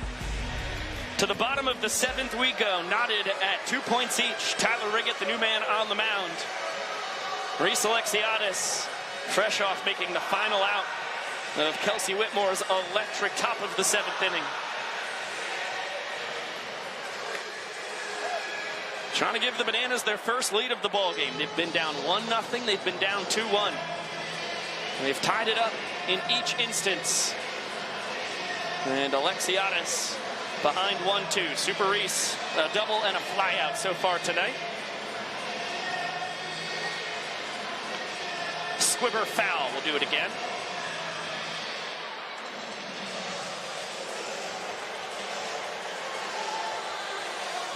To the bottom of the 7th we go, knotted at 2 points each. Tyler Riggett, the new man on the mound. Reese Alexiadis, fresh off making the final out of Kelsey Whitmore's electric top of the 7th inning. Trying to give the Bananas their first lead of the ball game. They've been down 1-0. They've been down 2-1. They've tied it up in each instance. And Alexiadis behind 1-2. Super Reese, a double and a flyout so far tonight. Squibber foul. We'll do it again.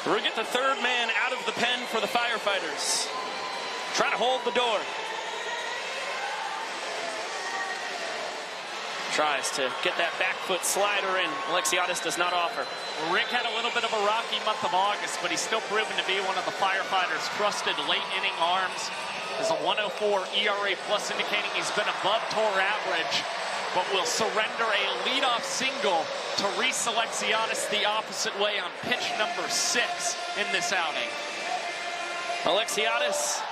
Riggett, the third man out of the pen for the Firefighters. Trying to hold the door. Tries to get that back foot slider in. Alexiadis does not offer. Rick had a little bit of a rocky month of August, but he's still proven to be one of the Firefighters' trusted late inning arms. There's a 104 ERA plus, indicating he's been above tour average, but will surrender a leadoff single to Reese Alexiadis the opposite way on pitch number 6 in this outing. Alexiadis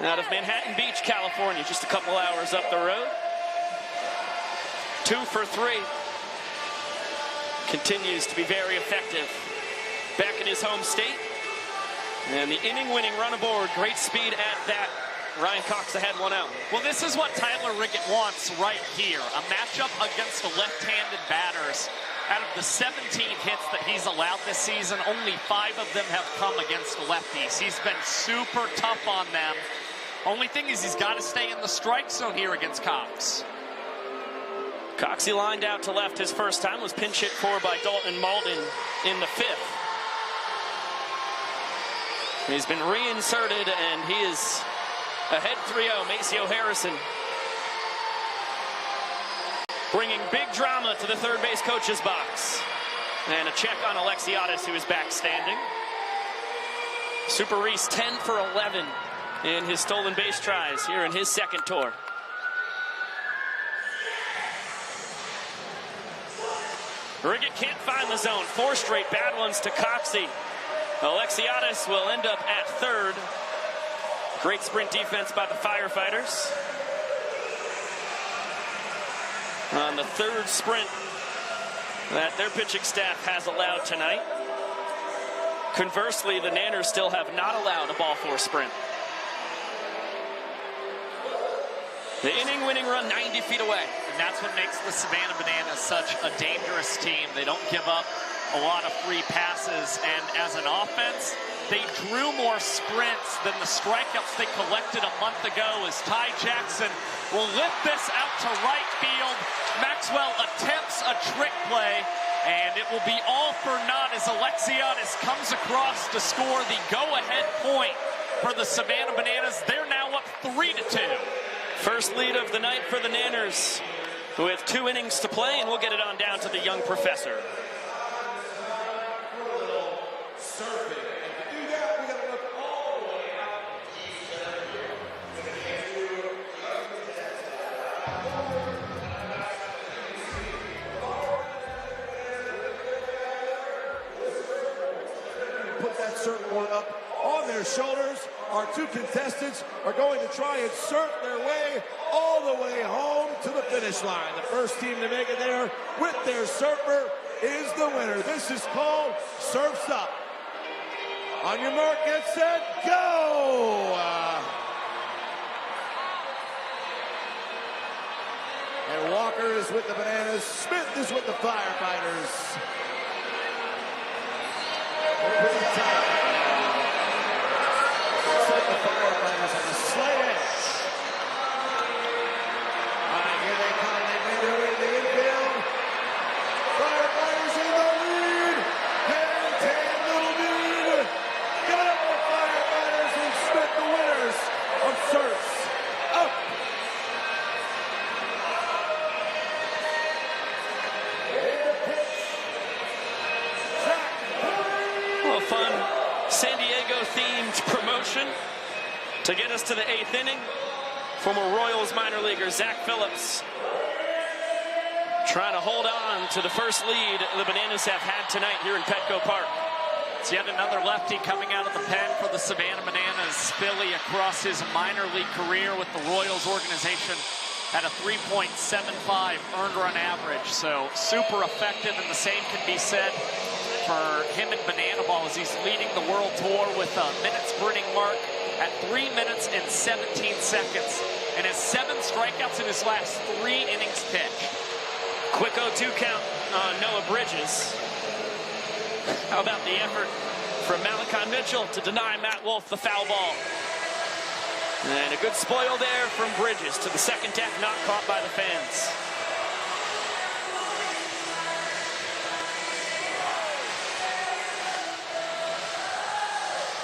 out of Manhattan Beach, California, just a couple hours up the road. 2 for 3. Continues to be very effective back in his home state. And the inning-winning run aboard. Great speed at that. Ryan Cox ahead, 1 out. Well, this is what Tyler Riggett wants right here. A matchup against the left-handed batters. Out of the 17 hits that he's allowed this season, only 5 of them have come against lefties. He's been super tough on them. Only thing is he's got to stay in the strike zone here against Cox. Coxie lined out to left his first time, was pinch hit for by Dalton Malden in the 5th. He's been reinserted, and he is ahead 3-0, Maceo Harrison. Bringing big drama to the third base coach's box. And a check on Alexiadis, who is back standing. Super Reese 10 for 11 in his stolen base tries here in his second tour. Riggett can't find the zone. 4 straight bad ones to Coxie. Alexiadis will end up at third. Great sprint defense by the Firefighters. On the third sprint that their pitching staff has allowed tonight. Conversely, the Nanners still have not allowed a ball 4 sprint. The inning-winning run 90 feet away. And that's what makes the Savannah Bananas such a dangerous team. They don't give up a lot of free passes, and as an offense, they drew more sprints than the strikeouts they collected a month ago, as Ty Jackson will lift this out to right field. Maxwell attempts a trick play, and it will be all for naught as Alexiadis comes across to score the go-ahead point for the Savannah Bananas. They're now up 3-2. First lead of the night for the Nanners with 2 innings to play, and we'll get it on down to the young professor. Put that certain one up on their shoulders. Our 2 contestants are going to try and surf their way all the way home to the finish line. The first team to make it there with their surfer is the winner. This is called Surf's Up. On your mark, get set, go! And Walker is with the Bananas. Smith is with the Firefighters. Pretty tight. The Firefighters on the slight edge. All right, here they come. They made their way to the infield. Firefighters in the lead. themed promotion to get us to the 8th inning. Former Royals minor leaguer Zach Phillips trying to hold on to the first lead the Bananas have had tonight here in Petco Park. It's yet another lefty coming out of the pen for the Savannah Bananas. Philly, across his minor league career with the Royals organization, had a 3.75 earned run average. So super effective, and the same can be said for him in BananaBall as he's leading the world tour with a minute sprinting mark at 3 minutes and 17 seconds. And has 7 strikeouts in his last 3 innings pitched. Quick 0-2 count on Noah Bridges. How about the effort from Malachi Mitchell to deny Matt Wolf the foul ball? And a good spoil there from Bridges to the second deck, not caught by the fans.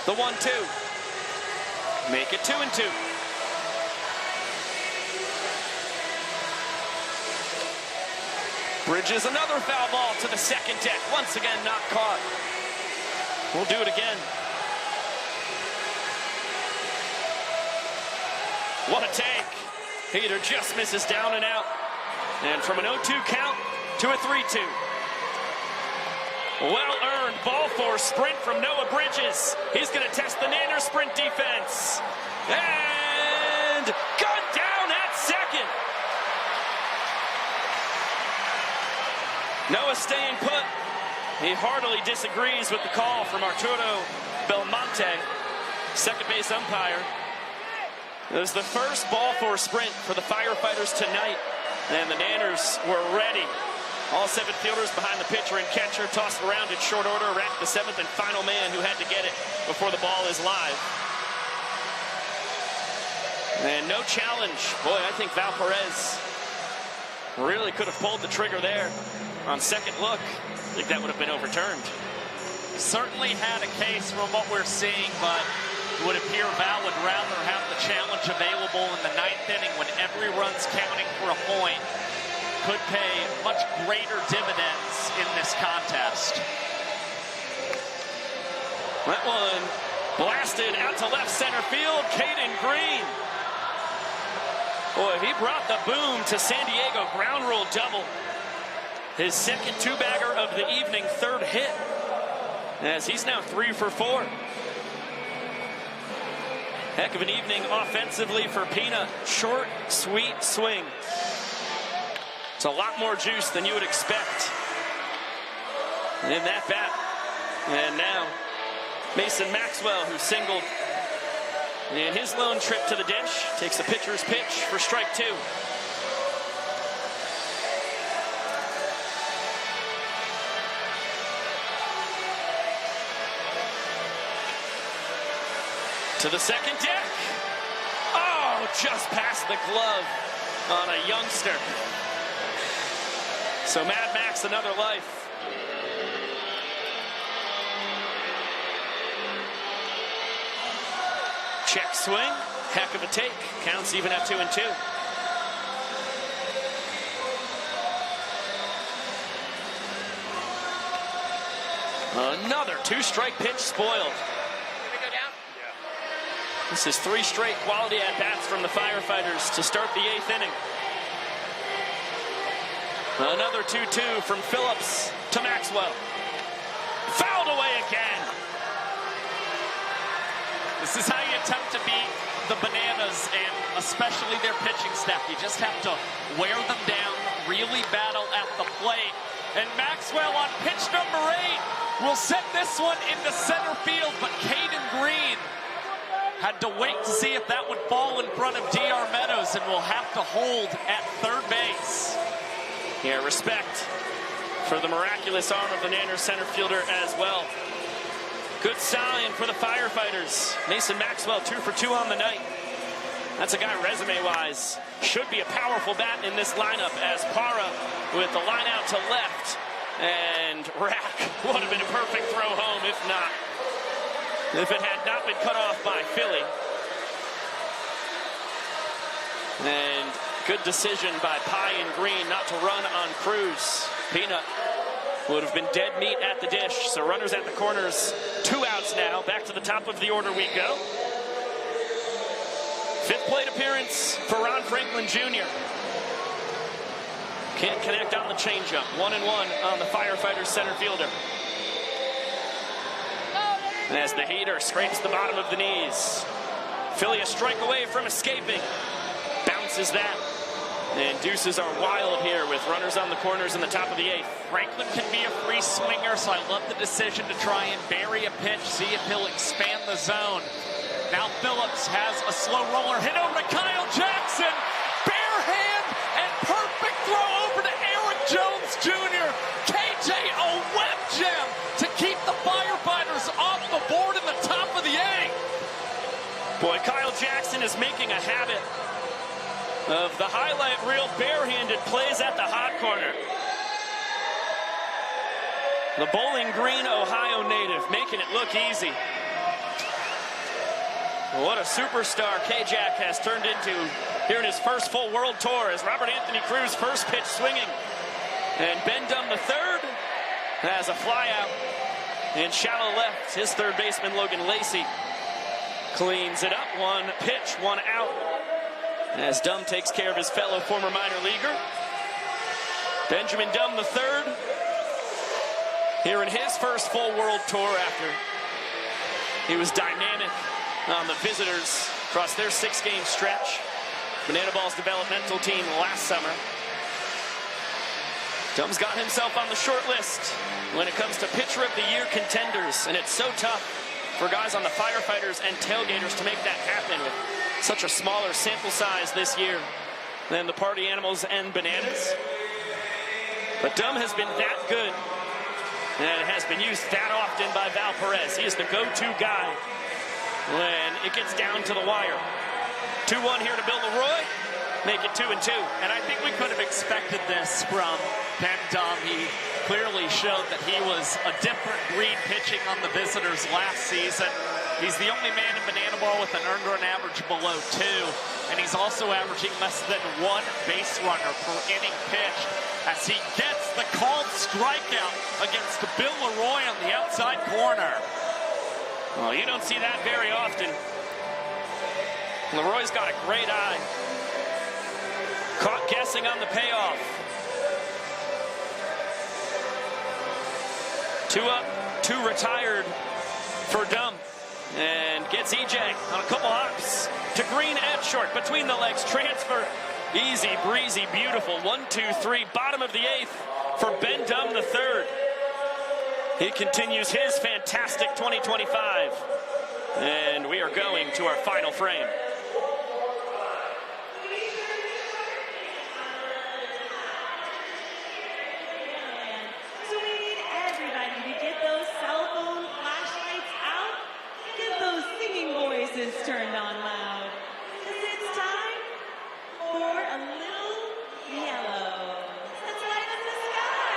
The 1-2. Make it 2-2. Bridges, another foul ball to the second deck. Once again, not caught. We'll do it again. What a take. Peter just misses down and out. And from an 0-2 count to a 3-2. Well-earned ball force sprint from Noah Bridges. He's going to test the Nanner sprint defense. And gun down at second. Noah staying put. He heartily disagrees with the call from Arturo Belmonte, second base umpire. It was the first ball for a sprint for the Firefighters tonight, and the Nanners were ready. All 7 fielders behind the pitcher and catcher tossed around in short order, racked the 7th and final man who had to get it before the ball is live. And no challenge. Boy, I think Val Perez really could have pulled the trigger there. On second look, I think that would have been overturned. Certainly had a case from what we're seeing, but it would appear Val would rather have the challenge available in the 9th inning when every run's counting for a point. Could pay much greater dividends in this contest. That one blasted out to left center field. Caden Green. Boy, he brought the boom to San Diego. Ground rule double. His second 2-bagger of the evening, 3rd hit, as he's now 3 for 4. Heck of an evening offensively for Pina. Short, sweet swing. It's a lot more juice than you would expect in that bat. And now Mason Maxwell, who singled in his lone trip to the dish, takes the pitcher's pitch for strike 2. To the second deck. Oh, just past the glove on a youngster. So Mad Max, another life. Check swing. Heck of a take. Counts even at 2-2. Another 2-strike pitch spoiled. This is 3 straight quality at-bats from the Firefighters to start the 8th inning. Another 2-2 from Phillips to Maxwell. Fouled away again. This is how you attempt to beat the Bananas, and especially their pitching staff. You just have to wear them down, really battle at the plate. And Maxwell on pitch number 8 will set this one into center field, but Caden Green had to wait to see if that would fall in front of D.R. Meadows, and will have to hold at 3rd base. Yeah, respect for the miraculous arm of the Nanners center fielder as well. Good sign for the Firefighters. Mason Maxwell 2 for 2 on the night. That's a guy resume-wise should be a powerful bat in this lineup, as Parra with the line out to left, and Rack would have been a perfect throw home if not. If it had not been cut off by Philly. And good decision by Pye and Green not to run on Cruz. Peanut would have been dead meat at the dish. So runners at the corners, 2 outs now. Back to the top of the order we go. 5th plate appearance for Ron Franklin Jr. Can't connect on the changeup. 1-1 on the Firefighters center fielder. As the heater scrapes the bottom of the knees. Philly a strike away from escaping. Bounces that. And deuces are wild here with runners on the corners in the top of the 8th. Franklin can be a free swinger, so I love the decision to try and bury a pitch, see if he'll expand the zone. Now Phillips has a slow roller hit over to Kyle Jackson. Bare hand and perfect throw over to Eric Jones Jr. KJ, a web gem to keep the Firefighters off the board in the top of the 8th. Boy, Kyle Jackson is making a habit of the highlight reel barehanded plays at the hot corner. The Bowling Green, Ohio native, making it look easy. What a superstar K-Jack has turned into here in his first full world tour as Robert Anthony Cruz first pitch swinging. And Ben Dunn the third has a fly out in shallow left. His third baseman Logan Lacey cleans it up. 1 pitch, 1 out. As Dunn takes care of his fellow former minor leaguer. Benjamin Dunn the third here in his first full world tour after he was dynamic on the Visitors across their 6-game stretch. BananaBall's developmental team last summer. Dunn's got himself on the short list when it comes to Pitcher of the Year contenders, and it's so tough for guys on the Firefighters and Tailgaters to make that happen with such a smaller sample size this year than the Party Animals and Bananas. But Dunn has been that good and has been used that often by Val Perez. He is the go-to guy when it gets down to the wire. 2-1 here to Bill Leroy. Make it 2-2. And I think we could have expected this from Ben Dunn. He clearly showed that he was a different breed pitching on the Visitors last season. He's the only man in BananaBall with an earned run average below 2, and he's also averaging less than 1 base runner per inning pitched as he gets the called strikeout against Bill Leroy on the outside corner. Well, you don't see that very often. Leroy's got a great eye. Caught guessing on the payoff. 2 up, 2 retired for Dunn. And gets EJ on a couple hops to Green at short. Between the legs, transfer. Easy, breezy, beautiful. 1-2-3, bottom of the 8th for Ben Dunn the third. He continues his fantastic 2025. And we are going to our final frame. So we need everybody to get those cell phone flashlights out. Get those singing voices turned on loud. Because it's time for a little yellow. Let's light up the sky.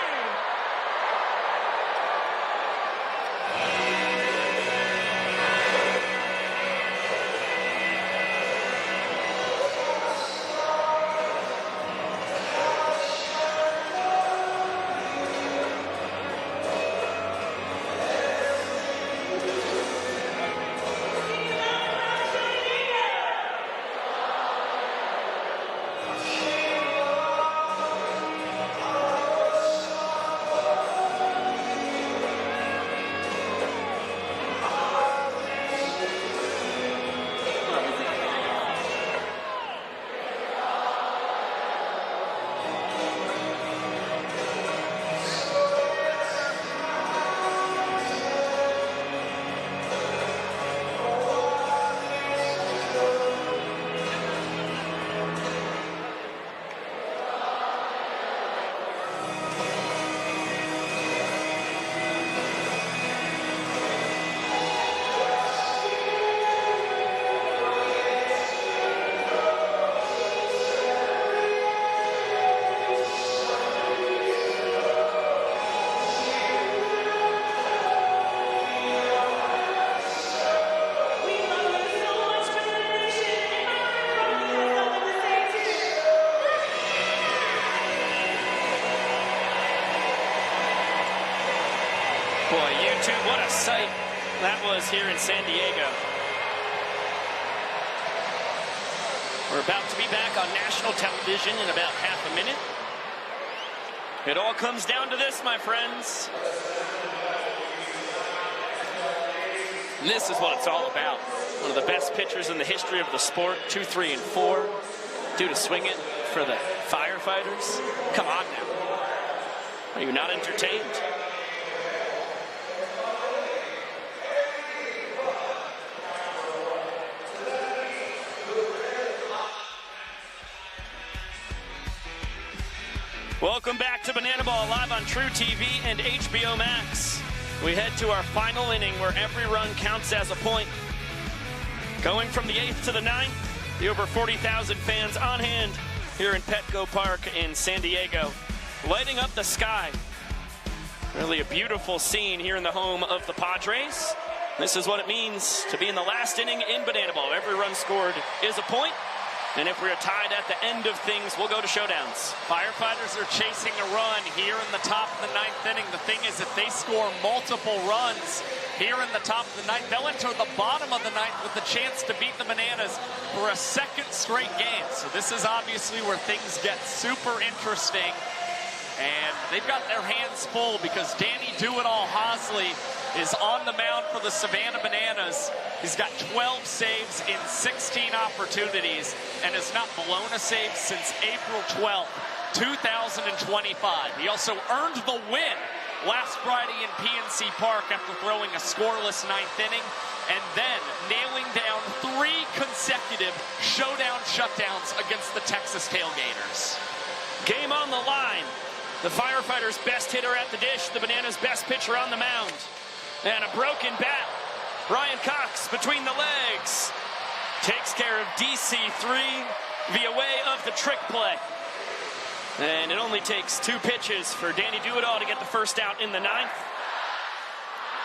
Boy, YouTube, what a sight that was here in San Diego. We're about to be back on national television in about half a minute. It all comes down to this, my friends. And this is what it's all about. One of the best pitchers in the history of the sport, 2, 3, and 4, due to swing it for the Firefighters. Come on now. Are you not entertained? Welcome back to Banana Ball, live on TruTV and HBO Max. We head to our final inning where every run counts as a point. Going from the 8th to the 9th, the over 40,000 fans on hand here in Petco Park in San Diego, lighting up the sky. Really a beautiful scene here in the home of the Padres. This is what it means to be in the last inning in Banana Ball. Every run scored is a point. And if we're tied at the end of things, we'll go to showdowns. Firefighters are chasing a run here in the top of the 9th inning. The thing is, if they score multiple runs here in the top of the 9th, they'll enter the bottom of the 9th with the chance to beat the Bananas for a second straight game. So this is obviously where things get super interesting. And they've got their hands full because Danny Do-It-All Hosley is on the mound for the Savannah Bananas. He's got 12 saves in 16 opportunities and has not blown a save since April 12th, 2025. He also earned the win last Friday in PNC Park after throwing a scoreless 9th inning and then nailing down 3 consecutive showdown shutdowns against the Texas Tailgaters. Game on the line. The Firefighters' best hitter at the dish, the Bananas' best pitcher on the mound. And a broken bat. Ryan Cox between the legs. Takes care of DC3 via way of the trick play. And it only takes 2 pitches for Danny Do-It-All to get the first out in the 9th.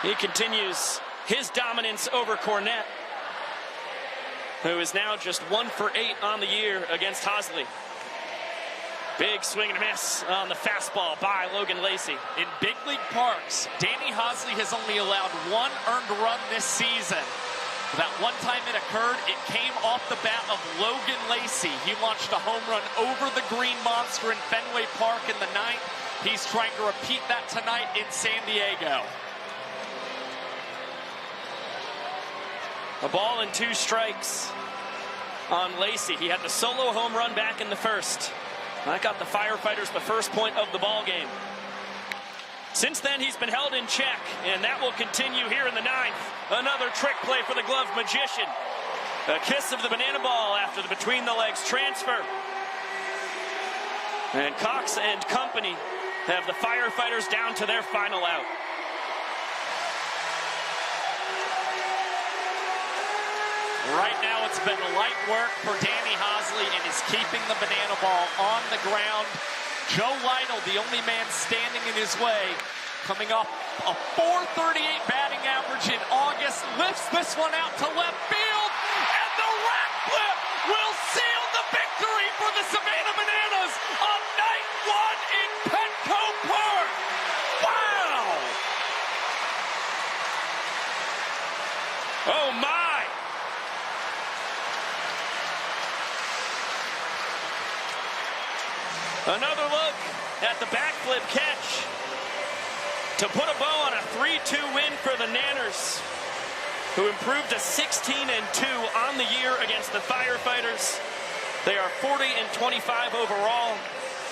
He continues his dominance over Cornette, who is now just 1 for 8 on the year against Hosley. Big swing and a miss on the fastball by Logan Lacey. In big league parks, Danny Hosley has only allowed 1 earned run this season. That one time it occurred, it came off the bat of Logan Lacey. He launched a home run over the Green Monster in Fenway Park in the 9th. He's trying to repeat that tonight in San Diego. A ball and 2 strikes on Lacey. He had the solo home run back in the 1st. That got the Firefighters the first point of the ball game. Since then, he's been held in check, and that will continue here in the 9th. Another trick play for the glove magician. A kiss of the banana ball after the between-the-legs transfer. And Cox and company have the Firefighters down to their final out. Right now, it's been light work for Danny Hosley, and he's keeping the banana ball on the ground. Joe Lytle, the only man standing in his way, coming up a .438 batting average in August, lifts this one out to left field, and the rack flip will seal the victory for the Savannah Bananas on night 1 in Petco Park. Wow! Oh, my! Another look at the backflip catch to put a bow on a 3-2 win for the Nanners, who improved to 16-2 on the year against the Firefighters. They are 40-25 overall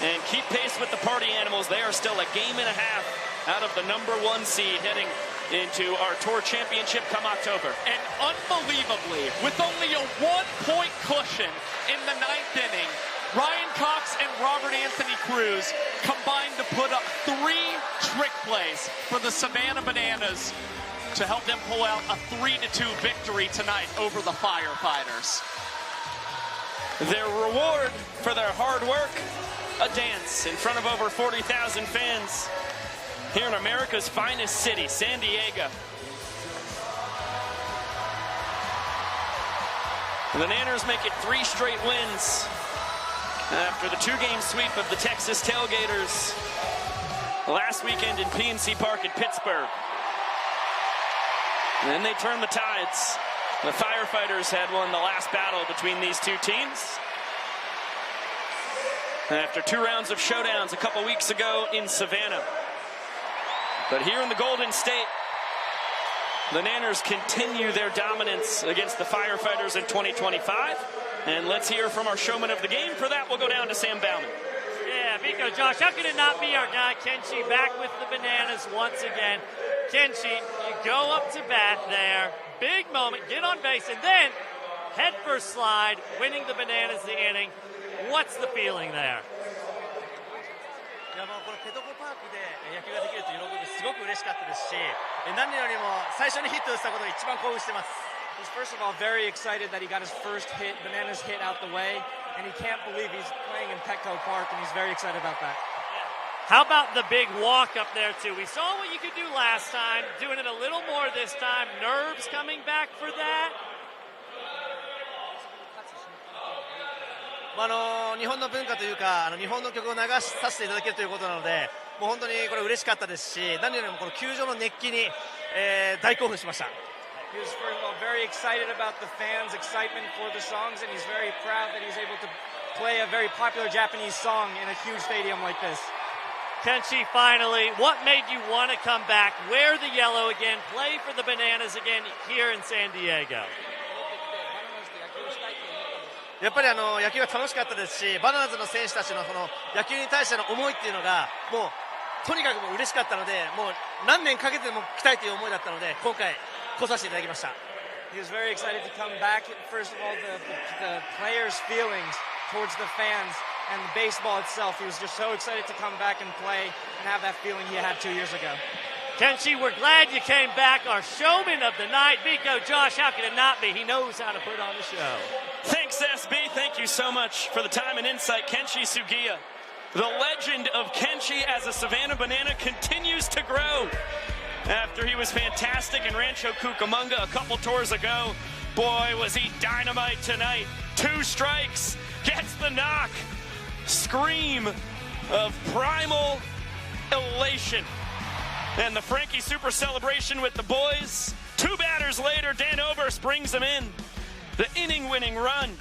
and keep pace with the Party Animals. They are still a game and a half out of the #1 seed heading into our tour championship come October. And unbelievably, with only a 1-point cushion in the 9th inning, Ryan Cox and Robert Anthony Cruz combined to put up 3 trick plays for the Savannah Bananas to help them pull out a 3-2 victory tonight over the Firefighters. Their reward for their hard work, a dance in front of over 40,000 fans here in America's finest city, San Diego. The Nanners make it 3 straight wins after the 2-game sweep of the Texas Tailgaters last weekend in PNC Park in Pittsburgh. And then they turn the tides. The Firefighters had won the last battle between these two teams. After 2 rounds of showdowns a couple weeks ago in Savannah. But here in the Golden State, the Nanners continue their dominance against the Firefighters in 2025. And let's hear from our showman of the game. For that, we'll go down to Sam Bauman. Yeah, Biko, Josh, how could it not be our guy, Kenshi, back with the Bananas once again? Kenshi, you go up to bat there. Big moment, get on base, and then head first slide, winning the Bananas the inning. What's the feeling there? いやもうこのペトコパークで野球ができるという喜びすごく嬉しかったですし、何よりも最初にヒットを打ったことが一番興奮してます。He's first of all very excited that he got his first hit, Bananas hit out the way, and he can't believe he's playing in Petco Park, and he's very excited about that. How about the big walk up there, too? We saw what you could do last time, doing it a little more this time. Nerves coming back for that? 日本の文化というか日本の曲を流させていただけるということなので、もう本当にこれ嬉しかったですし、何よりもこの球場の熱気に、大興奮しました。He was first of all very excited about the fans' excitement for the songs, and he's very proud that he's able to play a very popular Japanese song in a huge stadium like this. Kenshi, finally, what made you want to come back, wear the yellow again, play for the Bananas again here in San Diego? やっぱり野球が楽しかったですし、バナナズの選手たちのその野球に対しての思いっていうのがもうとにかくもう嬉しかったので、もう何年かけてでも来たいという思いだったので、今回来させていただきました。He was very excited to come back. First of all, the players' feelings towards the fans and the baseball itself. He was just so excited to come back and play and have that feeling he had 2 years ago. Kenshi, we're glad you came back. Our showman of the night, Biko, Josh, how could it not be? He knows how to put on the show. Thanks, SB. Thank you so much for the time and insight. Kenshi Sugiya, the legend of Kenshi as a Savannah Banana, continues to grow. After he was fantastic in Rancho Cucamonga a couple tours ago, boy, was he dynamite tonight. 2 strikes, gets the knock. Scream of primal elation. And the Frankie Super celebration with the boys. 2 batters later, Dan Oberst brings them in. The inning-winning run.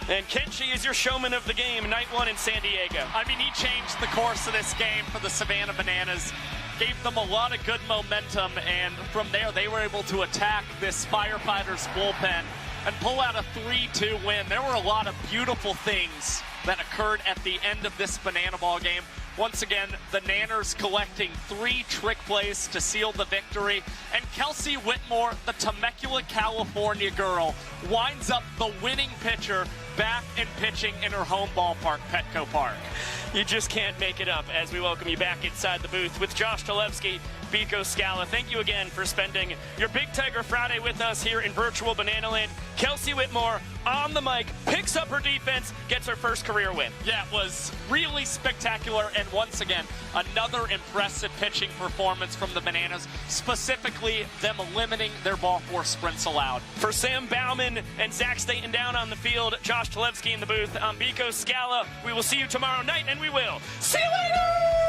And Kenshi is your showman of the game, night 1 in San Diego. I mean, he changed the course of this game for the Savannah Bananas, gave them a lot of good momentum, and from there they were able to attack this Firefighters bullpen and pull out a 3-2 win. There were a lot of beautiful things that occurred at the end of this banana ball game. Once again, the Nanners collecting 3 trick plays to seal the victory. And Kelsey Whitmore, the Temecula, California girl, winds up the winning pitcher back and pitching in her home ballpark, Petco Park. You just can't make it up as we welcome you back inside the booth with Josh Talevsky, Biko Scala. Thank you again for spending your Big Tiger Friday with us here in virtual Banana Land. Kelsey Whitmore on the mic, picks up her defense, gets her first career win. Yeah, it was really spectacular, and once again, another impressive pitching performance from the Bananas, specifically them limiting their ball 4 sprints allowed. For Sam Bauman and Zach Staten down on the field, Josh Talevsky in the booth, I'm Biko Scala. We will see you tomorrow night, and we will. See you later!